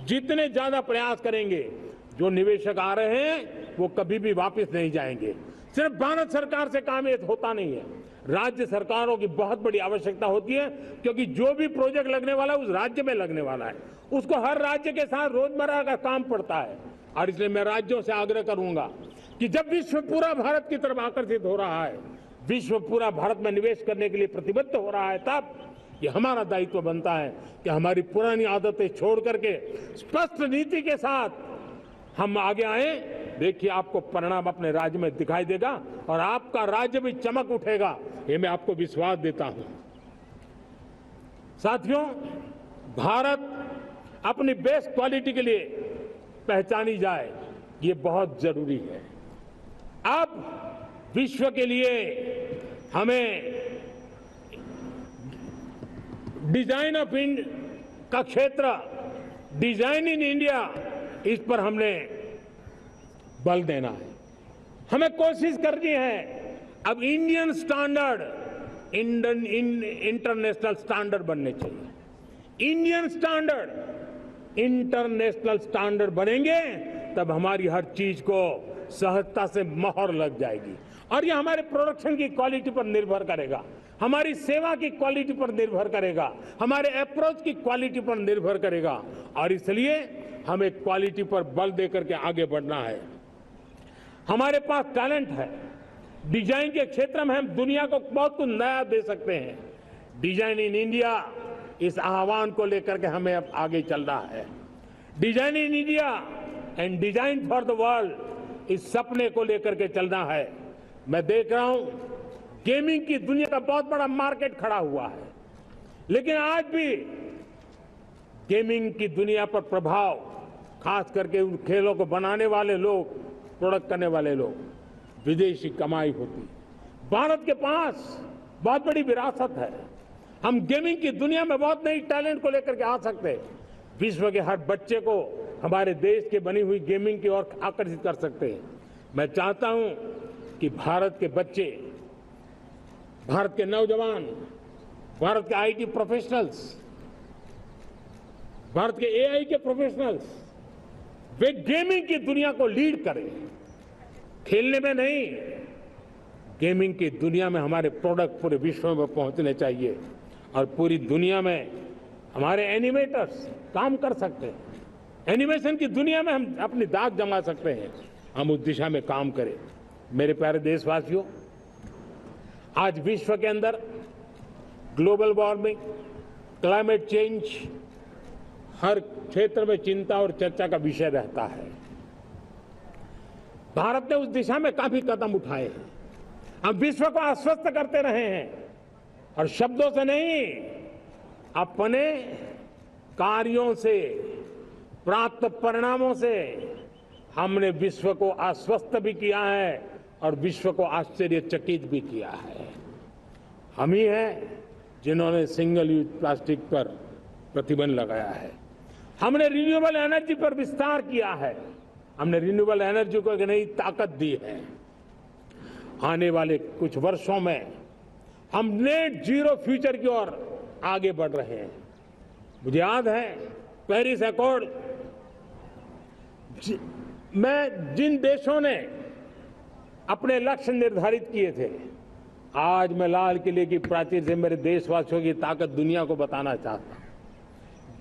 जितने ज्यादा प्रयास करेंगे, जो निवेशक आ रहे हैं वो कभी भी वापस नहीं जाएंगे। सिर्फ भारत सरकार से काम ये होता नहीं है, राज्य सरकारों की बहुत बड़ी आवश्यकता होती है, क्योंकि जो भी प्रोजेक्ट लगने वाला है उस राज्य में लगने वाला है, उसको हर राज्य के साथ रोजमर्रा का काम पड़ता है। और इसलिए मैं राज्यों से आग्रह करूंगा कि जब विश्व पूरा भारत की तरफ आकर्षित हो रहा है, विश्व पूरा भारत में निवेश करने के लिए प्रतिबद्ध हो रहा है, तब ये हमारा दायित्व बनता है कि हमारी पुरानी आदतें छोड़ करके स्पष्ट नीति के साथ हम आगे आए। देखिए, आपको परिणाम अपने राज्य में दिखाई देगा और आपका राज्य भी चमक उठेगा, ये मैं आपको विश्वास देता हूं। साथियों, भारत अपनी बेस्ट क्वालिटी के लिए पहचानी जाए, ये बहुत जरूरी है। अब विश्व के लिए हमें डिजाइन ऑफ का क्षेत्र, डिजाइन इन इंडिया, इस पर हमने बल देना है। हमें कोशिश करनी है अब इंडियन स्टैंडर्ड इंटरनेशनल स्टैंडर्ड बनने चाहिए। इंडियन स्टैंडर्ड इंटरनेशनल स्टैंडर्ड बनेंगे तब हमारी हर चीज को सहजता से मोहर लग जाएगी और ये हमारे प्रोडक्शन की क्वालिटी पर निर्भर करेगा, हमारी सेवा की क्वालिटी पर निर्भर करेगा, हमारे अप्रोच की क्वालिटी पर निर्भर करेगा। और इसलिए हमें क्वालिटी पर बल देकर के आगे बढ़ना है। हमारे पास टैलेंट है, डिजाइन के क्षेत्र में हम दुनिया को बहुत कुछ नया दे सकते हैं। डिजाइन इन इंडिया, इस आह्वान को लेकर के हमें अब आगे चलना है। Design in India and design for the world, इस सपने को लेकर के चलना है। मैं देख रहा हूं गेमिंग की दुनिया का बहुत बड़ा मार्केट खड़ा हुआ है, लेकिन आज भी गेमिंग की दुनिया पर प्रभाव, खास करके उन खेलों को बनाने वाले लोग, प्रोडक्ट करने वाले लोग, विदेशी कमाई होती। भारत के पास बहुत बड़ी विरासत है। हम गेमिंग की दुनिया में बहुत नई टैलेंट को लेकर के आ सकते हैं। विश्व के हर बच्चे को हमारे देश के बनी हुई गेमिंग की ओर आकर्षित कर सकते हैं। मैं चाहता हूं कि भारत के बच्चे, भारत के नौजवान, भारत के आईटी प्रोफेशनल्स, भारत के एआई के प्रोफेशनल्स, वे गेमिंग की दुनिया को लीड करें। खेलने में नहीं, गेमिंग की दुनिया में हमारे प्रोडक्ट पूरे विश्व में पहुंचने चाहिए और पूरी दुनिया में हमारे एनिमेटर्स काम कर सकते हैं। एनिमेशन की दुनिया में हम अपनी दाग जमा सकते हैं। हम उस दिशा में काम करें। मेरे प्यारे देशवासियों, आज विश्व के अंदर ग्लोबल वार्मिंग, क्लाइमेट चेंज हर क्षेत्र में चिंता और चर्चा का विषय रहता है। भारत ने उस दिशा में काफी कदम उठाए हैं। हम विश्व को आश्वस्त करते रहे हैं और शब्दों से नहीं, अपने कार्यों से, प्राप्त परिणामों से हमने विश्व को आश्वस्त भी किया है और विश्व को आश्चर्यचकित भी किया है। हम ही हैं जिन्होंने सिंगल यूज प्लास्टिक पर प्रतिबंध लगाया है। हमने रिन्यूएबल एनर्जी पर विस्तार किया है। हमने रिन्यूएबल एनर्जी को एक नई ताकत दी है। आने वाले कुछ वर्षों में हम नेट जीरो फ्यूचर की ओर आगे बढ़ रहे हैं। मुझे याद है पेरिस अकॉर्ड में जिन देशों ने अपने लक्ष्य निर्धारित किए थे, आज मैं लाल किले की प्राचीर से मेरे देशवासियों की ताकत दुनिया को बताना चाहता हूं।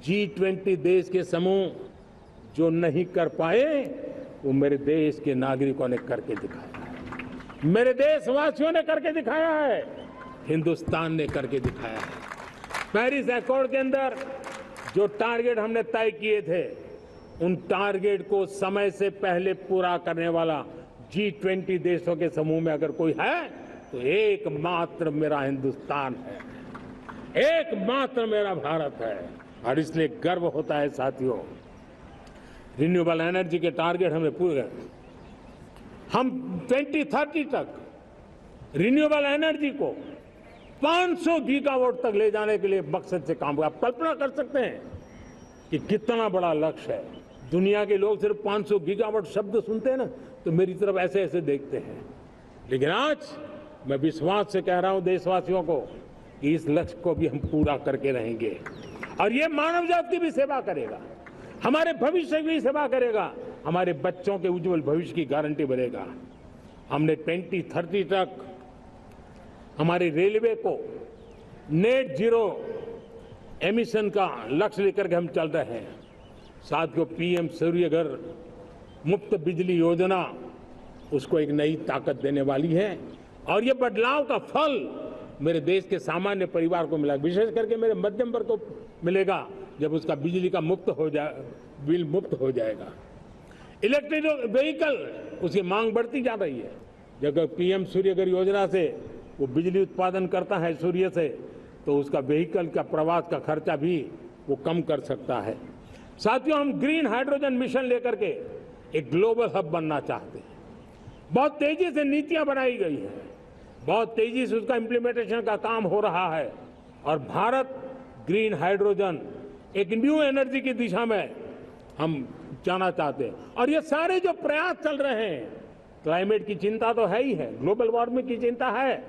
G20 देश के समूह जो नहीं कर पाए, वो मेरे देश के नागरिकों ने करके दिखाया है। मेरे देशवासियों ने करके दिखाया है। हिंदुस्तान ने करके दिखाया है। पेरिस अकॉर्ड के अंदर जो टारगेट हमने तय किए थे, उन टारगेट को समय से पहले पूरा करने वाला G20 देशों के समूह में अगर कोई है तो एकमात्र मेरा हिंदुस्तान है, एकमात्र मेरा भारत है। और इसलिए गर्व होता है साथियों। रिन्यूएबल एनर्जी के टारगेट हमने पूरे, हम 2030 तक रिन्यूएबल एनर्जी को 500 गीगावाट तक ले जाने के लिए मकसद से काम कर। आप कल्पना कर सकते हैं कि कितना बड़ा लक्ष्य है। दुनिया के लोग सिर्फ 500 गीगावाट शब्द सुनते हैं ना, तो मेरी तरफ ऐसे ऐसे देखते हैं। लेकिन आज मैं विश्वास से कह रहा हूं देशवासियों को कि इस लक्ष्य को भी हम पूरा करके रहेंगे और ये मानव जाति की भी सेवा करेगा, हमारे भविष्य की भी सेवा करेगा, हमारे बच्चों के उज्जवल भविष्य की गारंटी बनेगा। हमने 2030 तक हमारी रेलवे को नेट जीरो एमिशन का लक्ष्य लेकर के हम चल रहे हैं। साथियों, पीएम सूर्यघर मुफ्त बिजली योजना उसको एक नई ताकत देने वाली है और ये बदलाव का फल मेरे देश के सामान्य परिवार को मिला, विशेष करके मेरे मध्यम वर्ग को मिलेगा जब उसका बिजली का बिल मुफ्त हो जाएगा। इलेक्ट्रिक व्हीकल, उसकी मांग बढ़ती जा रही है। जब पीएम सूर्यघर योजना से वो बिजली उत्पादन करता है सूर्य से, तो उसका व्हीकल का प्रवास का खर्चा भी वो कम कर सकता है। साथियों, हम ग्रीन हाइड्रोजन मिशन लेकर के एक ग्लोबल हब बनना चाहते हैं। बहुत तेजी से नीतियां बनाई गई हैं, बहुत तेजी से उसका इम्प्लीमेंटेशन का काम हो रहा है और भारत ग्रीन हाइड्रोजन एक न्यू एनर्जी की दिशा में हम जाना चाहते हैं। और ये सारे जो प्रयास चल रहे हैं, क्लाइमेट की चिंता तो है ही है, ग्लोबल वार्मिंग की चिंता है,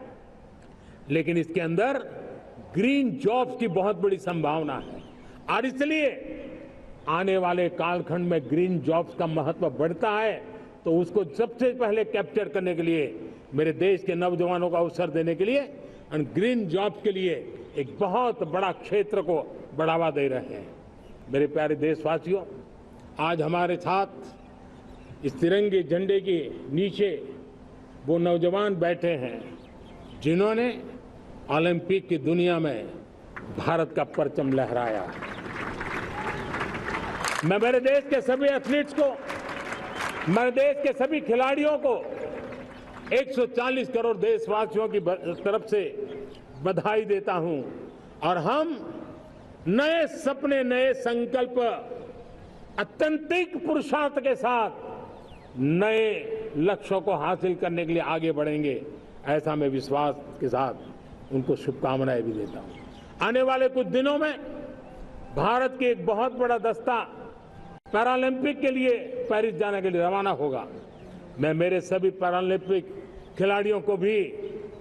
लेकिन इसके अंदर ग्रीन जॉब्स की बहुत बड़ी संभावना है और इसलिए आने वाले कालखंड में ग्रीन जॉब्स का महत्व बढ़ता है। तो उसको सबसे पहले कैप्चर करने के लिए मेरे देश के नौजवानों को अवसर देने के लिए और ग्रीन जॉब्स के लिए एक बहुत बड़ा क्षेत्र को बढ़ावा दे रहे हैं। मेरे प्यारे देशवासियों, आज हमारे साथ इस तिरंगे झंडे के नीचे वो नौजवान बैठे हैं जिन्होंने ओलंपिक की दुनिया में भारत का परचम लहराया। मैं मेरे देश के सभी एथलीट्स को, मेरे देश के सभी खिलाड़ियों को 140 करोड़ देशवासियों की तरफ से बधाई देता हूं और हम नए सपने, नए संकल्प, अत्यंतिक पुरुषार्थ के साथ नए लक्ष्यों को हासिल करने के लिए आगे बढ़ेंगे, ऐसा मैं विश्वास के साथ उनको शुभकामनाएं भी देता हूं। आने वाले कुछ दिनों में भारत की एक बहुत बड़ा दस्ता पैरालंपिक के लिए पेरिस जाने के लिए रवाना होगा। मैं मेरे सभी पैरालंपिक खिलाड़ियों को भी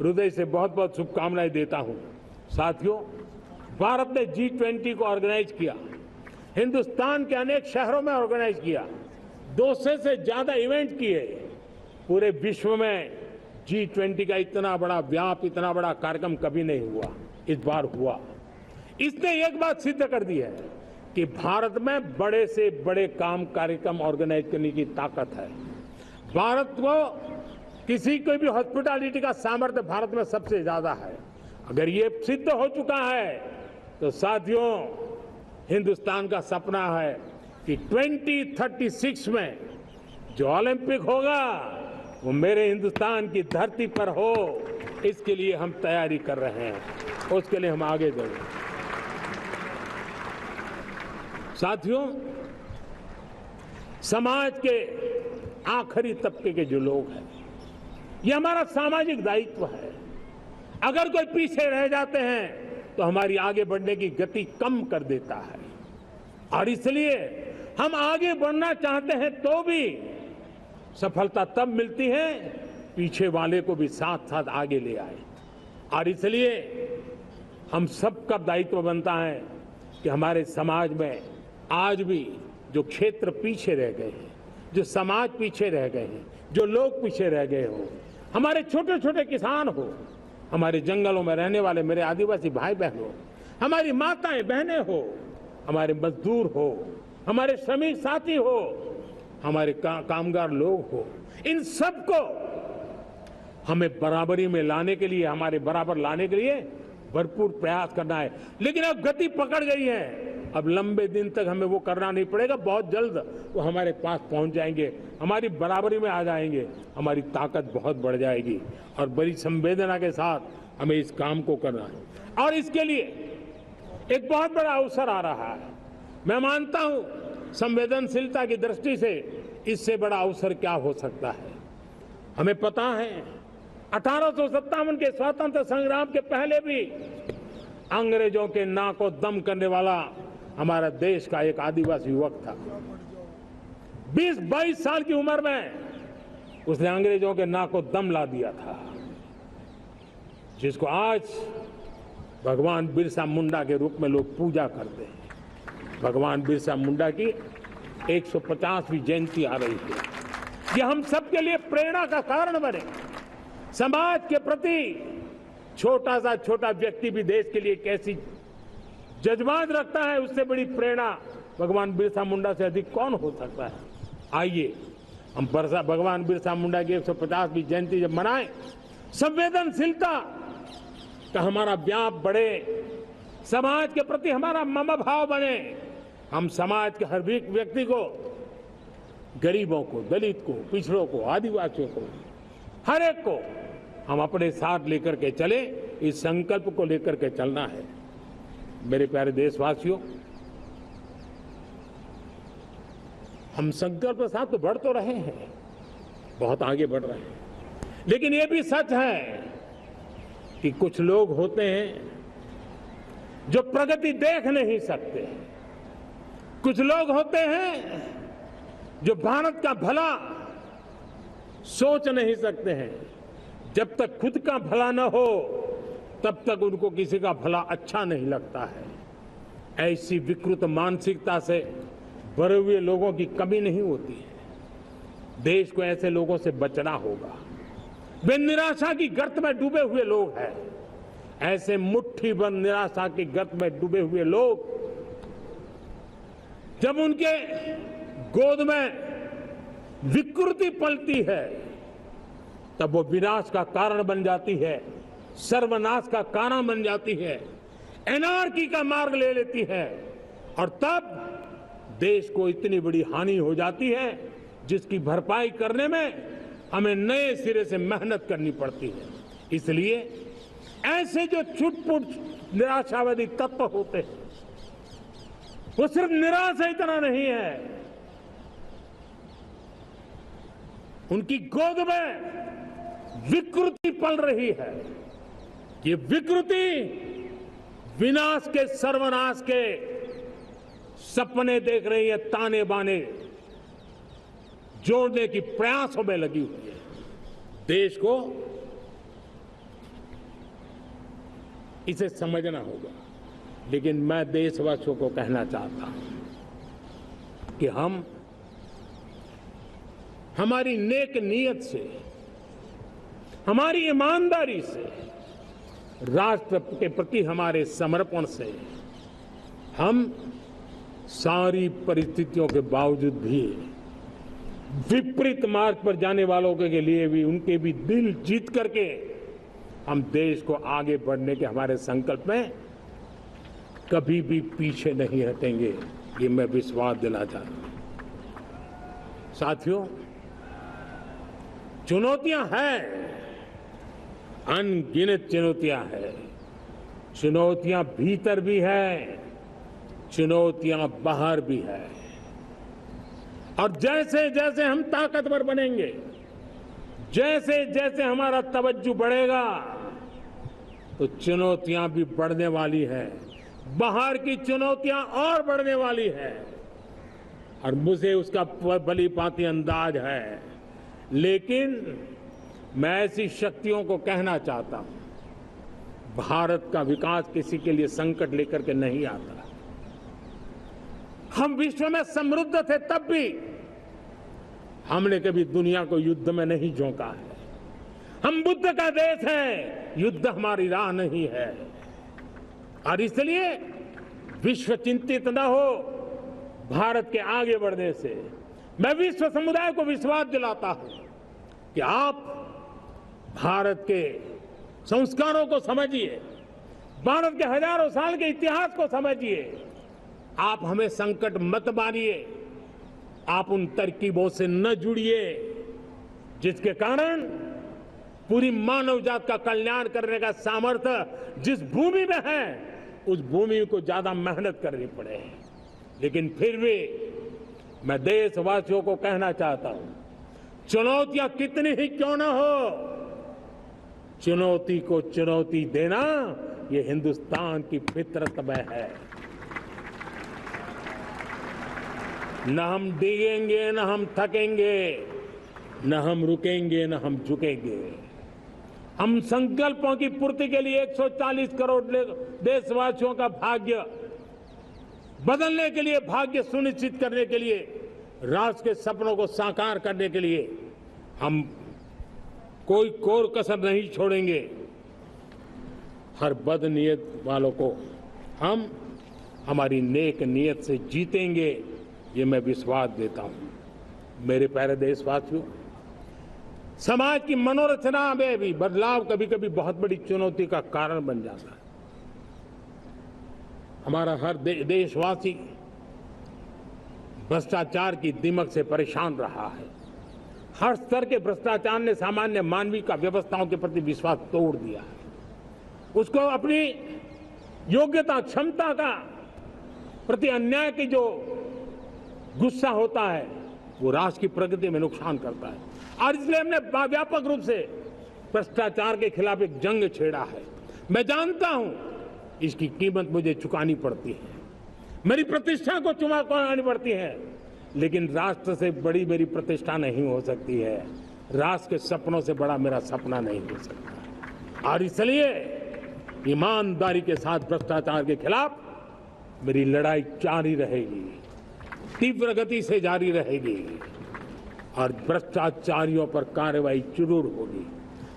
हृदय से बहुत बहुत शुभकामनाएं देता हूं। साथियों, भारत ने G20 को ऑर्गेनाइज किया, हिंदुस्तान के अनेक शहरों में ऑर्गेनाइज किया, 200 से ज्यादा इवेंट किए। पूरे विश्व में G20 का इतना बड़ा व्याप, इतना बड़ा कार्यक्रम कभी नहीं हुआ, इस बार हुआ। इसने एक बात सिद्ध कर दी है कि भारत में बड़े से बड़े काम, कार्यक्रम ऑर्गेनाइज करने की ताकत है। भारत को किसी को भी हॉस्पिटैलिटी का सामर्थ्य भारत में सबसे ज्यादा है। अगर ये सिद्ध हो चुका है तो साथियों, हिंदुस्तान का सपना है कि 2036 में जो ओलंपिक होगा वो मेरे हिंदुस्तान की धरती पर हो। इसके लिए हम तैयारी कर रहे हैं, उसके लिए हम आगे बढ़ेंगे। साथियों, समाज के आखिरी तबके के जो लोग हैं, ये हमारा सामाजिक दायित्व है। अगर कोई पीछे रह जाते हैं तो हमारी आगे बढ़ने की गति कम कर देता है, और इसलिए हम आगे बढ़ना चाहते हैं तो भी सफलता तब मिलती है पीछे वाले को भी साथ साथ आगे ले आए। और इसलिए हम सबका दायित्व बनता है कि हमारे समाज में आज भी जो क्षेत्र पीछे रह गए हैं, जो समाज पीछे रह गए हैं, जो लोग पीछे रह गए हो, हमारे छोटे छोटे किसान हो, हमारे जंगलों में रहने वाले मेरे आदिवासी भाई बहन हो, हमारी माताएं बहनें हो, हमारे मजदूर हो, हमारे श्रमिक साथी हो, हमारे कामगार लोग हो, इन सबको हमें बराबरी में लाने के लिए, हमारे बराबर लाने के लिए भरपूर प्रयास करना है। लेकिन अब गति पकड़ गई है, अब लंबे दिन तक हमें वो करना नहीं पड़ेगा, बहुत जल्द वो हमारे पास पहुंच जाएंगे, हमारी बराबरी में आ जाएंगे, हमारी ताकत बहुत बढ़ जाएगी। और बड़ी संवेदना के साथ हमें इस काम को करना है, और इसके लिए एक बहुत बड़ा अवसर आ रहा है। मैं मानता हूं संवेदनशीलता की दृष्टि से इससे बड़ा अवसर क्या हो सकता है। हमें पता है 1857 के स्वतंत्र संग्राम के पहले भी अंग्रेजों के नाक को दम करने वाला हमारा देश का एक आदिवासी युवक था। 20-22 साल की उम्र में उसने अंग्रेजों के नाक को दम ला दिया था, जिसको आज भगवान बिरसा मुंडा के रूप में लोग पूजा करते हैं। भगवान बिरसा मुंडा की 150वीं जयंती आ रही है। ये हम सबके लिए प्रेरणा का कारण बने। समाज के प्रति छोटा सा छोटा व्यक्ति भी देश के लिए कैसी जज्बात रखता है, उससे बड़ी प्रेरणा भगवान बिरसा मुंडा से अधिक कौन हो सकता है। आइए हम भगवान बिरसा मुंडा की 150वीं जयंती जब मनाएं, संवेदनशीलता का हमारा व्याप बढ़े, समाज के प्रति हमारा ममभाव बने। हम समाज के हर व्यक्ति को, गरीबों को, दलित को, पिछड़ों को, आदिवासियों को, हर एक को हम अपने साथ लेकर के चले। इस संकल्प को लेकर के चलना है। मेरे प्यारे देशवासियों, हम संकल्प के साथ तो बढ़ तो रहे हैं, बहुत आगे बढ़ रहे हैं, लेकिन ये भी सच है कि कुछ लोग होते हैं जो प्रगति देख नहीं सकते। कुछ लोग होते हैं जो भारत का भला सोच नहीं सकते हैं। जब तक खुद का भला न हो तब तक उनको किसी का भला अच्छा नहीं लगता है। ऐसी विकृत मानसिकता से भरे हुए लोगों की कमी नहीं होती है। देश को ऐसे लोगों से बचना होगा। वे निराशा की गर्त में डूबे हुए लोग हैं। ऐसे मुट्ठी भर निराशा की गर्त में डूबे हुए लोग, जब उनके गोद में विकृति पलती है तब वो विनाश का कारण बन जाती है, सर्वनाश का कारण बन जाती है, एनार्की का मार्ग ले लेती है, और तब देश को इतनी बड़ी हानि हो जाती है जिसकी भरपाई करने में हमें नए सिरे से मेहनत करनी पड़ती है। इसलिए ऐसे जो छुटपुट निराशावादी तत्व होते हैं वो सिर्फ निराशा इतना नहीं है, उनकी गोद में विकृति पल रही है। ये विकृति विनाश के, सर्वनाश के सपने देख रही है, ताने बाने जोड़ने की प्रयासों में लगी हुई है। देश को इसे समझना होगा। लेकिन मैं देशवासियों को कहना चाहता हूं कि हम हमारी नेक नीयत से, हमारी ईमानदारी से, राष्ट्र के प्रति हमारे समर्पण से हम सारी परिस्थितियों के बावजूद भी विपरीत मार्ग पर जाने वालों के लिए भी, उनके भी दिल जीत करके हम देश को आगे बढ़ने के हमारे संकल्प में कभी भी पीछे नहीं हटेंगे, ये मैं विश्वास दिलाना चाहता हूं। साथियों, चुनौतियां हैं, अनगिनत चुनौतियां हैं। चुनौतियां भीतर भी है, चुनौतियां बाहर भी है। और जैसे जैसे हम ताकतवर बनेंगे, जैसे जैसे हमारा तवज्जो बढ़ेगा, तो चुनौतियां भी बढ़ने वाली है, बाहर की चुनौतियां और बढ़ने वाली है। और मुझे उसका भली भांति अंदाज है। लेकिन मैं ऐसी शक्तियों को कहना चाहता हूं, भारत का विकास किसी के लिए संकट लेकर के नहीं आता। हम विश्व में समृद्ध थे, तब भी हमने कभी दुनिया को युद्ध में नहीं झोंका है। हम बुद्ध का देश है, युद्ध हमारी राह नहीं है। और इसलिए विश्व चिंतित न हो भारत के आगे बढ़ने से। मैं विश्व समुदाय को विश्वास दिलाता हूं कि आप भारत के संस्कारों को समझिए, भारत के हजारों साल के इतिहास को समझिए। आप हमें संकट मत मानिए, आप उन तरकीबों से न जुड़िए जिसके कारण पूरी मानव जात का कल्याण करने का सामर्थ्य जिस भूमि में है, उस भूमि को ज्यादा मेहनत करनी पड़े। लेकिन फिर भी मैं देशवासियों को कहना चाहता हूं, चुनौतियां कितनी ही क्यों न हो, चुनौती को चुनौती देना ये हिंदुस्तान की फितरत में है। न हम डिगेंगे, न हम थकेंगे, न हम रुकेंगे, न हम झुकेंगे। हम संकल्पों की पूर्ति के लिए 140 करोड़ देशवासियों का भाग्य बदलने के लिए, भाग्य सुनिश्चित करने के लिए, राष्ट्र के सपनों को साकार करने के लिए हम कोई कोर कसर नहीं छोड़ेंगे। हर बदनीयत वालों को हम हमारी नेक नीयत से जीतेंगे, ये मैं विश्वास देता हूं। मेरे प्यारे देशवासियों, समाज की मनोरचना में भी बदलाव कभी कभी बहुत बड़ी चुनौती का कारण बन जाता है। हमारा हर देशवासी भ्रष्टाचार की दिमक से परेशान रहा है। हर स्तर के भ्रष्टाचार ने सामान्य मानवीय का व्यवस्थाओं के प्रति विश्वास तोड़ दिया है। उसको अपनी योग्यता, क्षमता का प्रति अन्याय की जो गुस्सा होता है, वो राष्ट्र की प्रगति में नुकसान करता है। और इसलिए हमने व्यापक रूप से भ्रष्टाचार के खिलाफ एक जंग छेड़ा है। मैं जानता हूं इसकी कीमत मुझे चुकानी पड़ती है, मेरी प्रतिष्ठा को चुकानी पड़ती है, लेकिन राष्ट्र से बड़ी मेरी प्रतिष्ठा नहीं हो सकती है, राष्ट्र के सपनों से बड़ा मेरा सपना नहीं हो सकता। और इसलिए ईमानदारी के साथ भ्रष्टाचार के खिलाफ मेरी लड़ाई जारी रहेगी, तीव्र गति से जारी रहेगी और भ्रष्टाचारियों पर कार्रवाई जरूर होगी।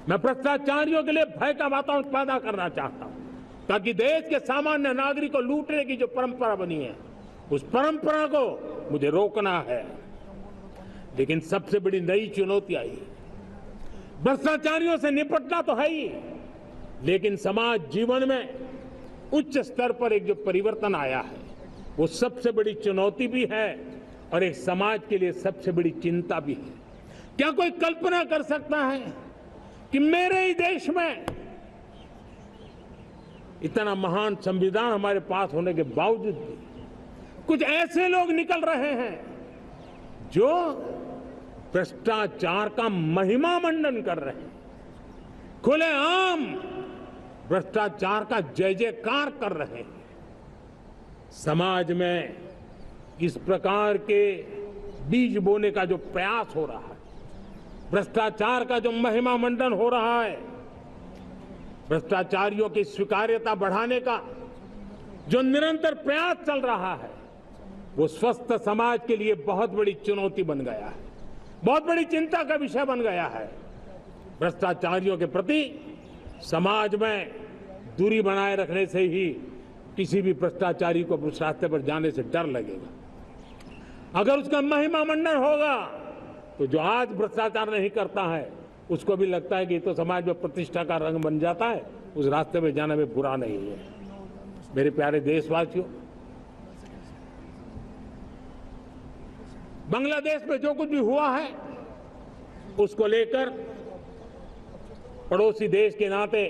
मैं भ्रष्टाचारियों के लिए भय का वातावरण पैदा करना चाहता हूं, ताकि देश के सामान्य नागरिक को लूटने की जो परंपरा बनी है, उस परंपरा को मुझे रोकना है। लेकिन सबसे बड़ी नई चुनौती आई, भ्रष्टाचारियों से निपटना तो है ही, लेकिन समाज जीवन में उच्च स्तर पर एक जो परिवर्तन आया है, वो सबसे बड़ी चुनौती भी है और एक समाज के लिए सबसे बड़ी चिंता भी है। क्या कोई कल्पना कर सकता है कि मेरे ही देश में इतना महान संविधान हमारे पास होने के बावजूद भी कुछ ऐसे लोग निकल रहे हैं जो भ्रष्टाचार का महिमा मंडन कर रहे हैं, खुलेआम भ्रष्टाचार का जय जयकार कर रहे हैं। समाज में इस प्रकार के बीज बोने का जो प्रयास हो रहा है, भ्रष्टाचार का जो महिमा मंडन हो रहा है, भ्रष्टाचारियों की स्वीकार्यता बढ़ाने का जो निरंतर प्रयास चल रहा है, वो स्वस्थ समाज के लिए बहुत बड़ी चुनौती बन गया है, बहुत बड़ी चिंता का विषय बन गया है। भ्रष्टाचारियों के प्रति समाज में दूरी बनाए रखने से ही किसी भी भ्रष्टाचारी को उस रास्ते पर जाने से डर लगेगा। अगर उसका महिमा मंडन होगा तो जो आज भ्रष्टाचार नहीं करता है उसको भी लगता है कि तो समाज में प्रतिष्ठा का रंग बन जाता है, उस रास्ते में जाने में बुरा नहीं है। मेरे प्यारे देशवासियों, बांग्लादेश में जो कुछ भी हुआ है उसको लेकर पड़ोसी देश के नाते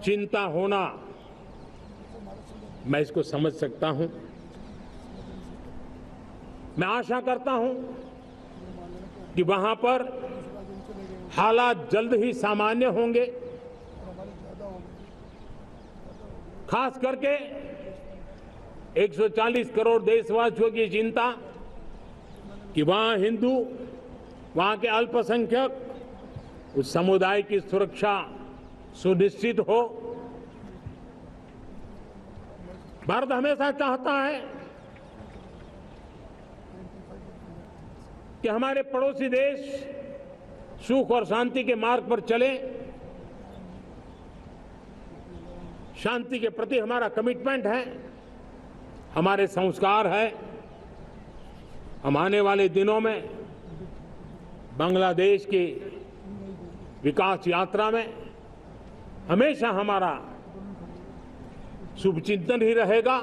चिंता होना, मैं इसको समझ सकता हूं। मैं आशा करता हूं कि वहां पर हालात जल्द ही सामान्य होंगे। खास करके 140 करोड़ देशवासियों की चिंता कि वहां हिंदू, वहां के अल्पसंख्यक, उस समुदाय की सुरक्षा सुनिश्चित हो। भारत हमेशा चाहता है कि हमारे पड़ोसी देश सुख और शांति के मार्ग पर चले। शांति के प्रति हमारा कमिटमेंट है, हमारे संस्कार है। हम आने वाले दिनों में बांग्लादेश की विकास यात्रा में हमेशा हमारा शुभचिंतन ही रहेगा,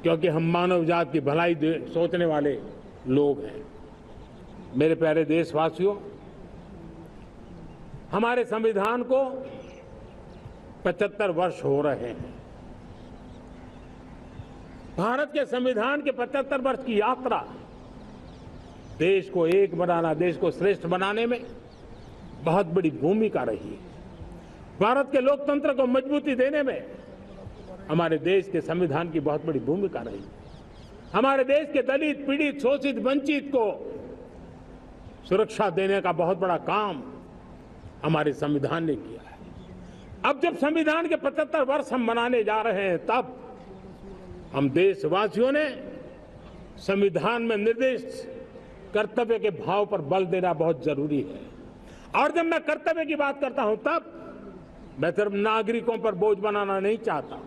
क्योंकि हम मानव जाति की भलाई सोचने वाले लोग हैं। मेरे प्यारे देशवासियों, हमारे संविधान को 75 वर्ष हो रहे हैं। भारत के संविधान के 75 वर्ष की यात्रा देश को एक बनाना, देश को श्रेष्ठ बनाने में बहुत बड़ी भूमिका रही है। भारत के लोकतंत्र को मजबूती देने में हमारे देश के संविधान की बहुत बड़ी भूमिका रही। हमारे देश के दलित, पीड़ित, शोषित, वंचित को सुरक्षा देने का बहुत बड़ा काम हमारे संविधान ने किया है। अब जब संविधान के 75 वर्ष हम मनाने जा रहे हैं, तब हम देशवासियों ने संविधान में निर्दिष्ट कर्तव्य के भाव पर बल देना बहुत जरूरी है। और जब मैं कर्तव्य की बात करता हूं, तब मैं सिर्फ नागरिकों पर बोझ बनाना नहीं चाहता।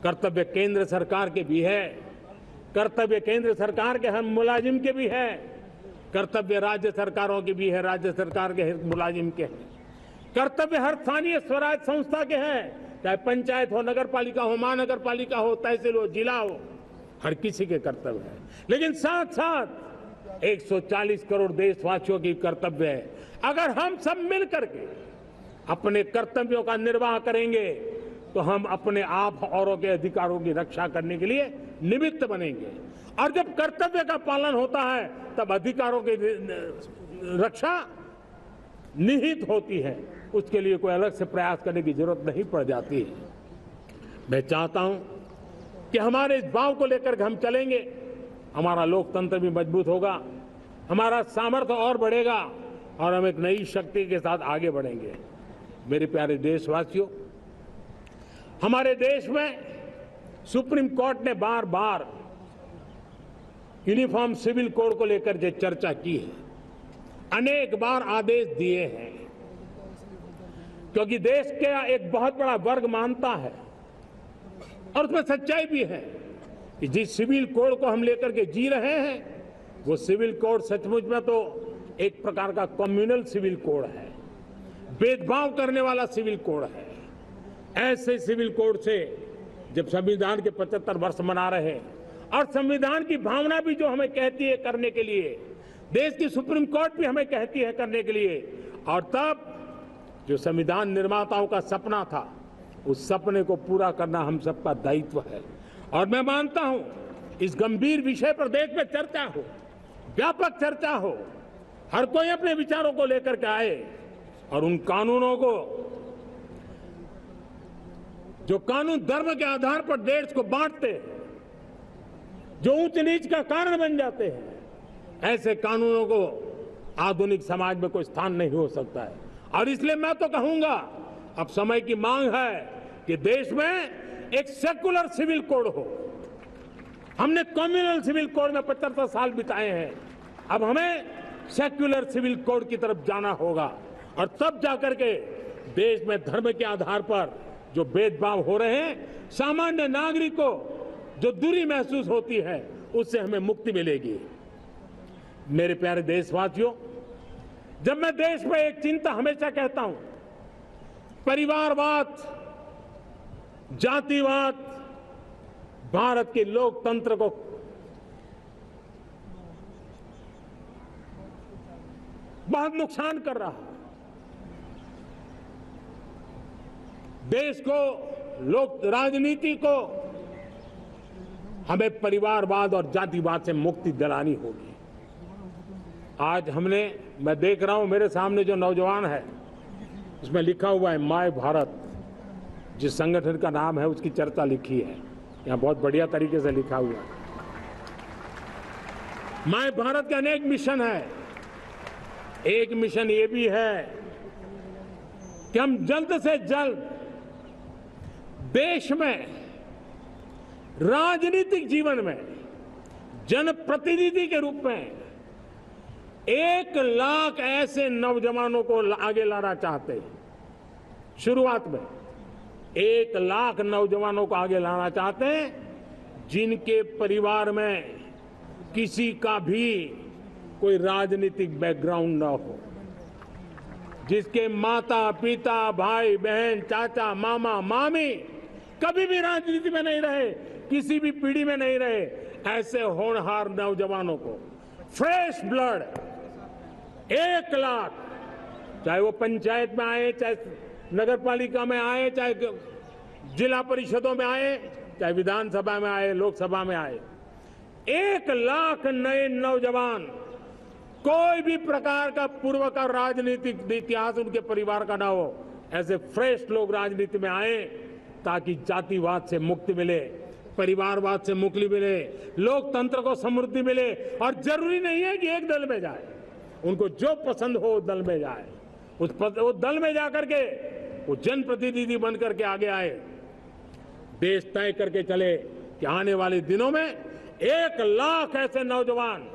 कर्तव्य केंद्र सरकार के भी है, कर्तव्य केंद्र सरकार के हर मुलाजिम के भी है, कर्तव्य राज्य सरकारों के भी है, राज्य सरकार के हर मुलाजिम के हैं, कर्तव्य हर स्थानीय स्वराज संस्था के हैं, चाहे पंचायत हो, नगर पालिका हो, महानगर पालिका हो, तहसील हो, जिला हो, हर किसी के कर्तव्य है। लेकिन साथ साथ 140 करोड़ देशवासियों की कर्तव्य है। अगर हम सब मिल करके अपने कर्तव्यों का निर्वाह करेंगे तो हम अपने आप औरों के अधिकारों की रक्षा करने के लिए निमित्त बनेंगे। और जब कर्तव्य का पालन होता है तब अधिकारों की रक्षा निहित होती है, उसके लिए कोई अलग से प्रयास करने की जरूरत नहीं पड़ जाती है। मैं चाहता हूं कि हमारे इस भाव को लेकर हम चलेंगे, हमारा लोकतंत्र भी मजबूत होगा, हमारा सामर्थ्य और बढ़ेगा और हम एक नई शक्ति के साथ आगे बढ़ेंगे। मेरे प्यारे देशवासियों, हमारे देश में सुप्रीम कोर्ट ने बार बार यूनिफॉर्म सिविल कोड को लेकर जो चर्चा की है, अनेक बार आदेश दिए हैं, क्योंकि देश का एक बहुत बड़ा वर्ग मानता है और उसमें सच्चाई भी है कि जिस सिविल कोड को हम लेकर के जी रहे हैं, वो सिविल कोड सचमुच में तो एक प्रकार का कम्युनल सिविल कोड है, भेदभाव करने वाला सिविल कोड है। ऐसे सिविल कोड से जब संविधान के 75 वर्ष मना रहे हैं और संविधान की भावना भी जो हमें कहती है करने के लिए, देश की सुप्रीम कोर्ट भी हमें कहती है करने के लिए, और तब जो संविधान निर्माताओं का सपना था, उस सपने को पूरा करना हम सबका दायित्व है। और मैं मानता हूं इस गंभीर विषय पर देश में चर्चा हो, व्यापक चर्चा हो, हर कोई अपने विचारों को लेकर के आए और उन कानूनों को, जो कानून धर्म के आधार पर देश को बांटते हैं, जो ऊंच नीच का कारण बन जाते हैं, ऐसे कानूनों को आधुनिक समाज में कोई स्थान नहीं हो सकता है। और इसलिए मैं तो कहूंगा अब समय की मांग है कि देश में एक सेकुलर सिविल कोड हो। हमने कम्युनल सिविल कोड में 75 साल बिताए हैं, अब हमें सेक्युलर सिविल कोड की तरफ जाना होगा और तब जाकर के देश में धर्म के आधार पर जो भेदभाव हो रहे हैं, सामान्य नागरिक को जो दूरी महसूस होती है, उससे हमें मुक्ति मिलेगी। मेरे प्यारे देशवासियों, जब मैं देश में एक चिंता हमेशा कहता हूं, परिवारवाद, जातिवाद भारत के लोकतंत्र को बहुत नुकसान कर रहा है। देश को, लोक राजनीति को हमें परिवारवाद और जातिवाद से मुक्ति दिलानी होगी। आज मैं देख रहा हूं मेरे सामने जो नौजवान है, उसमें लिखा हुआ है माय भारत, जिस संगठन का नाम है उसकी चर्चा लिखी है, यहां बहुत बढ़िया तरीके से लिखा हुआ है। माय भारत के अनेक मिशन है। एक मिशन ये भी है कि हम जल्द से जल्द देश में राजनीतिक जीवन में जनप्रतिनिधि के रूप में 1 लाख ऐसे नौजवानों को आगे लाना चाहते हैं। शुरुआत में 1 लाख नौजवानों को आगे लाना चाहते हैं, जिनके परिवार में किसी का भी कोई राजनीतिक बैकग्राउंड न हो, जिसके माता पिता भाई बहन चाचा मामा मामी कभी भी राजनीति में नहीं रहे, किसी भी पीढ़ी में नहीं रहे, ऐसे होनहार नौजवानों को फ्रेश ब्लड 1 लाख, चाहे वो पंचायत में आए, चाहे नगर पालिका में आए, चाहे जिला परिषदों में आए, चाहे विधानसभा में आए, लोकसभा में आए, 1 लाख नए नौजवान, कोई भी प्रकार का पूर्व का राजनीतिक इतिहास उनके परिवार का ना हो, ऐसे फ्रेश लोग राजनीति में आए ताकि जातिवाद से मुक्ति मिले, परिवारवाद से मुक्ति मिले, लोकतंत्र को समृद्धि मिले। और जरूरी नहीं है कि एक दल में जाए, उनको जो पसंद हो दल में जाए, उस दल में जाकर के वो जनप्रतिनिधि बनकर के आगे आए। देश तय करके चले कि आने वाले दिनों में 1 लाख ऐसे नौजवान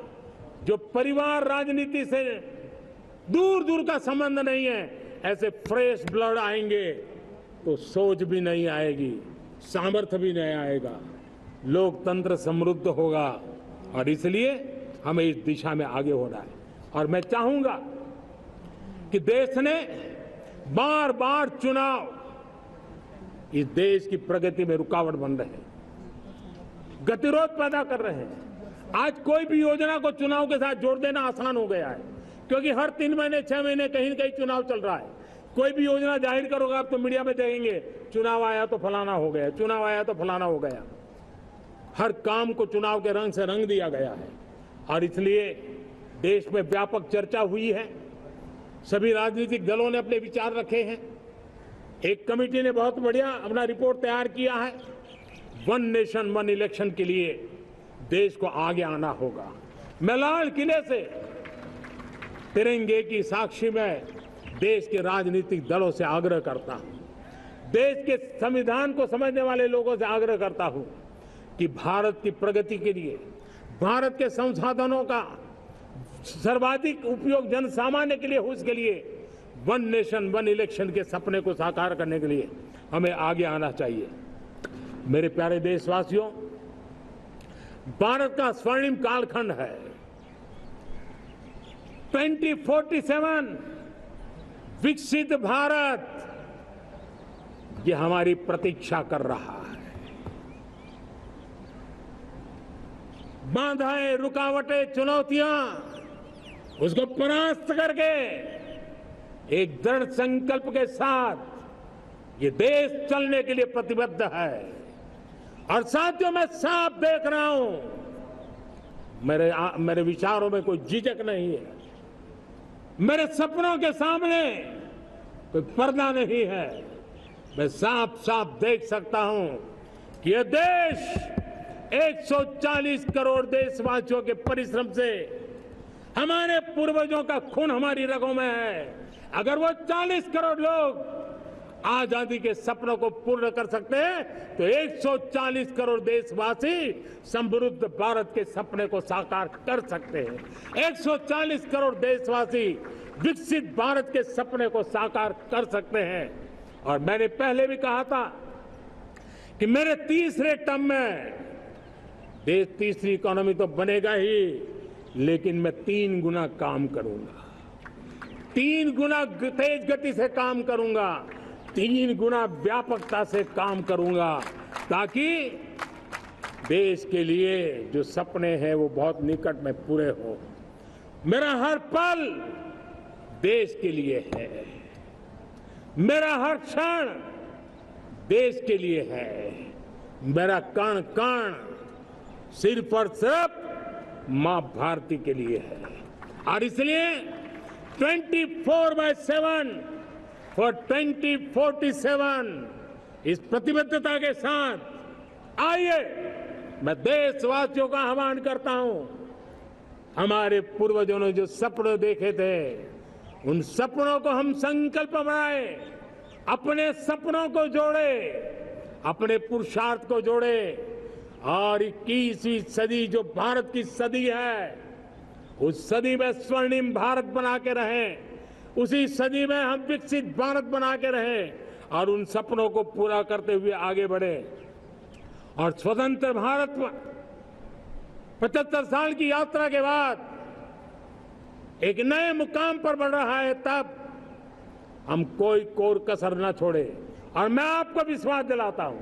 जो परिवार राजनीति से दूर दूर का संबंध नहीं है, ऐसे फ्रेश ब्लड आएंगे तो सोच भी नहीं आएगी, सामर्थ्य भी नहीं आएगा, लोकतंत्र समृद्ध होगा। और इसलिए हमें इस दिशा में आगे होना है। और मैं चाहूंगा कि देश ने बार बार चुनाव इस देश की प्रगति में रुकावट बन रहे हैं, गतिरोध पैदा कर रहे हैं। आज कोई भी योजना को चुनाव के साथ जोड़ देना आसान हो गया है, क्योंकि हर 3 महीने 6 महीने कहीं न कहीं चुनाव चल रहा है। कोई भी योजना जाहिर करोगे आप तो मीडिया में देखेंगे, चुनाव आया तो फलाना हो गया, चुनाव आया तो फलाना हो गया। हर काम को चुनाव के रंग से रंग दिया गया है। और इसलिए देश में व्यापक चर्चा हुई है, सभी राजनीतिक दलों ने अपने विचार रखे हैं। एक कमेटी ने बहुत बढ़िया अपना रिपोर्ट तैयार किया है। 1 नेशन 1 इलेक्शन के लिए देश को आगे आना होगा। मैं लाल किले से तिरंगे की साक्षी में देश के राजनीतिक दलों से आग्रह करता हूं, देश के संविधान को समझने वाले लोगों से आग्रह करता हूं कि भारत की प्रगति के लिए, भारत के संसाधनों का सर्वाधिक उपयोग जन सामान्य के लिए हो, उसके लिए 1 नेशन 1 इलेक्शन के सपने को साकार करने के लिए हमें आगे आना चाहिए। मेरे प्यारे देशवासियों, भारत का स्वर्णिम कालखंड है। 2047 विकसित भारत, ये हमारी प्रतीक्षा कर रहा है। बाधाएं, रुकावटें, चुनौतियां, उसको परास्त करके एक दृढ़ संकल्प के साथ ये देश चलने के लिए प्रतिबद्ध है। और साथियों, मैं साफ देख रहा हूं, मेरे विचारों में कोई झिझक नहीं है, मेरे सपनों के सामने कोई पर्दा नहीं है। मैं साफ साफ देख सकता हूं कि यह देश 140 करोड़ देशवासियों के परिश्रम से, हमारे पूर्वजों का खून हमारी रगों में है। अगर वो 40 करोड़ लोग आजादी के सपनों को पूर्ण कर सकते हैं तो 140 करोड़ देशवासी समृद्ध भारत के सपने को साकार कर सकते हैं। 140 करोड़ देशवासी विकसित भारत के सपने को साकार कर सकते हैं। और मैंने पहले भी कहा था कि मेरे तीसरे टर्म में देश तीसरी इकोनॉमी तो बनेगा ही, लेकिन मैं 3 गुना काम करूंगा, 3 गुना तेज गति से काम करूंगा, 3 गुना व्यापकता से काम करूंगा, ताकि देश के लिए जो सपने हैं वो बहुत निकट में पूरे हो। मेरा हर पल देश के लिए है, मेरा हर क्षण देश के लिए है, मेरा कण कण सिर्फ और सिर्फ मां भारती के लिए है। और इसलिए 24/7 फॉर 2047 इस प्रतिबद्धता के साथ आइए, मैं देशवासियों का आह्वान करता हूं, हमारे पूर्वजों ने जो सपने देखे थे उन सपनों को हम संकल्प बनाए, अपने सपनों को जोड़े, अपने पुरुषार्थ को जोड़े और 21वीं सदी जो भारत की सदी है उस सदी में स्वर्णिम भारत बना के रहें, उसी सदी में हम विकसित भारत बना के रहें और उन सपनों को पूरा करते हुए आगे बढ़े। और स्वतंत्र भारत 75 साल की यात्रा के बाद एक नए मुकाम पर बढ़ रहा है, तब हम कोई कोर कसर न छोड़े। और मैं आपको विश्वास दिलाता हूं,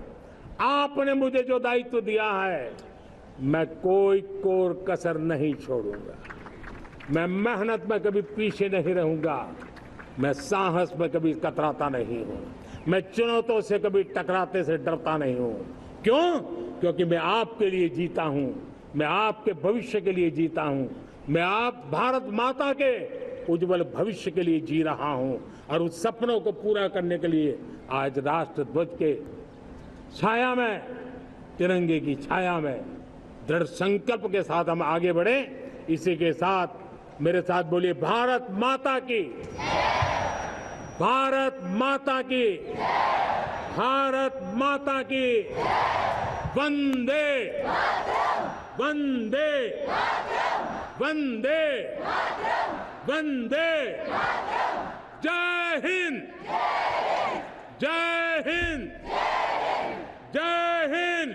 आपने मुझे जो दायित्व दिया है मैं कोई कोर कसर नहीं छोड़ूंगा। मैं मेहनत में कभी पीछे नहीं रहूंगा, मैं साहस में कभी कतराता नहीं हूं, मैं चुनौतियों से कभी टकराते से डरता नहीं हूं। क्यों? क्योंकि मैं आपके लिए जीता हूं, मैं आपके भविष्य के लिए जीता हूं, मैं आप भारत माता के उज्जवल भविष्य के लिए जी रहा हूं। और उस सपनों को पूरा करने के लिए आज राष्ट्र ध्वज के छाया में, तिरंगे की छाया में दृढ़ संकल्प के साथ हम आगे बढ़े। इसी के साथ मेरे साथ बोलिए, भारत माता की, भारत माता की, भारत माता की, वंदे वंदे वंदे वंदे। जय हिंद, जय हिंद, जय Hind.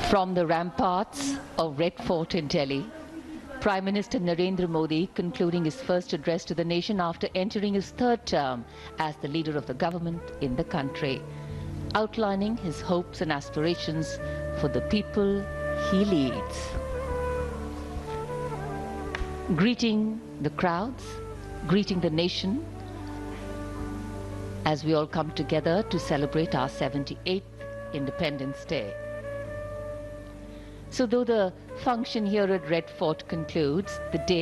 From the ramparts of Red Fort in Delhi, Prime Minister Narendra Modi concluding his first address to the nation after entering his third term as the leader of the government in the country, outlining his hopes and aspirations for the people he leads. Greeting the crowds, greeting the nation, as we all come together to celebrate our 78th Independence Day. So though the function here at Red Fort concludes, the day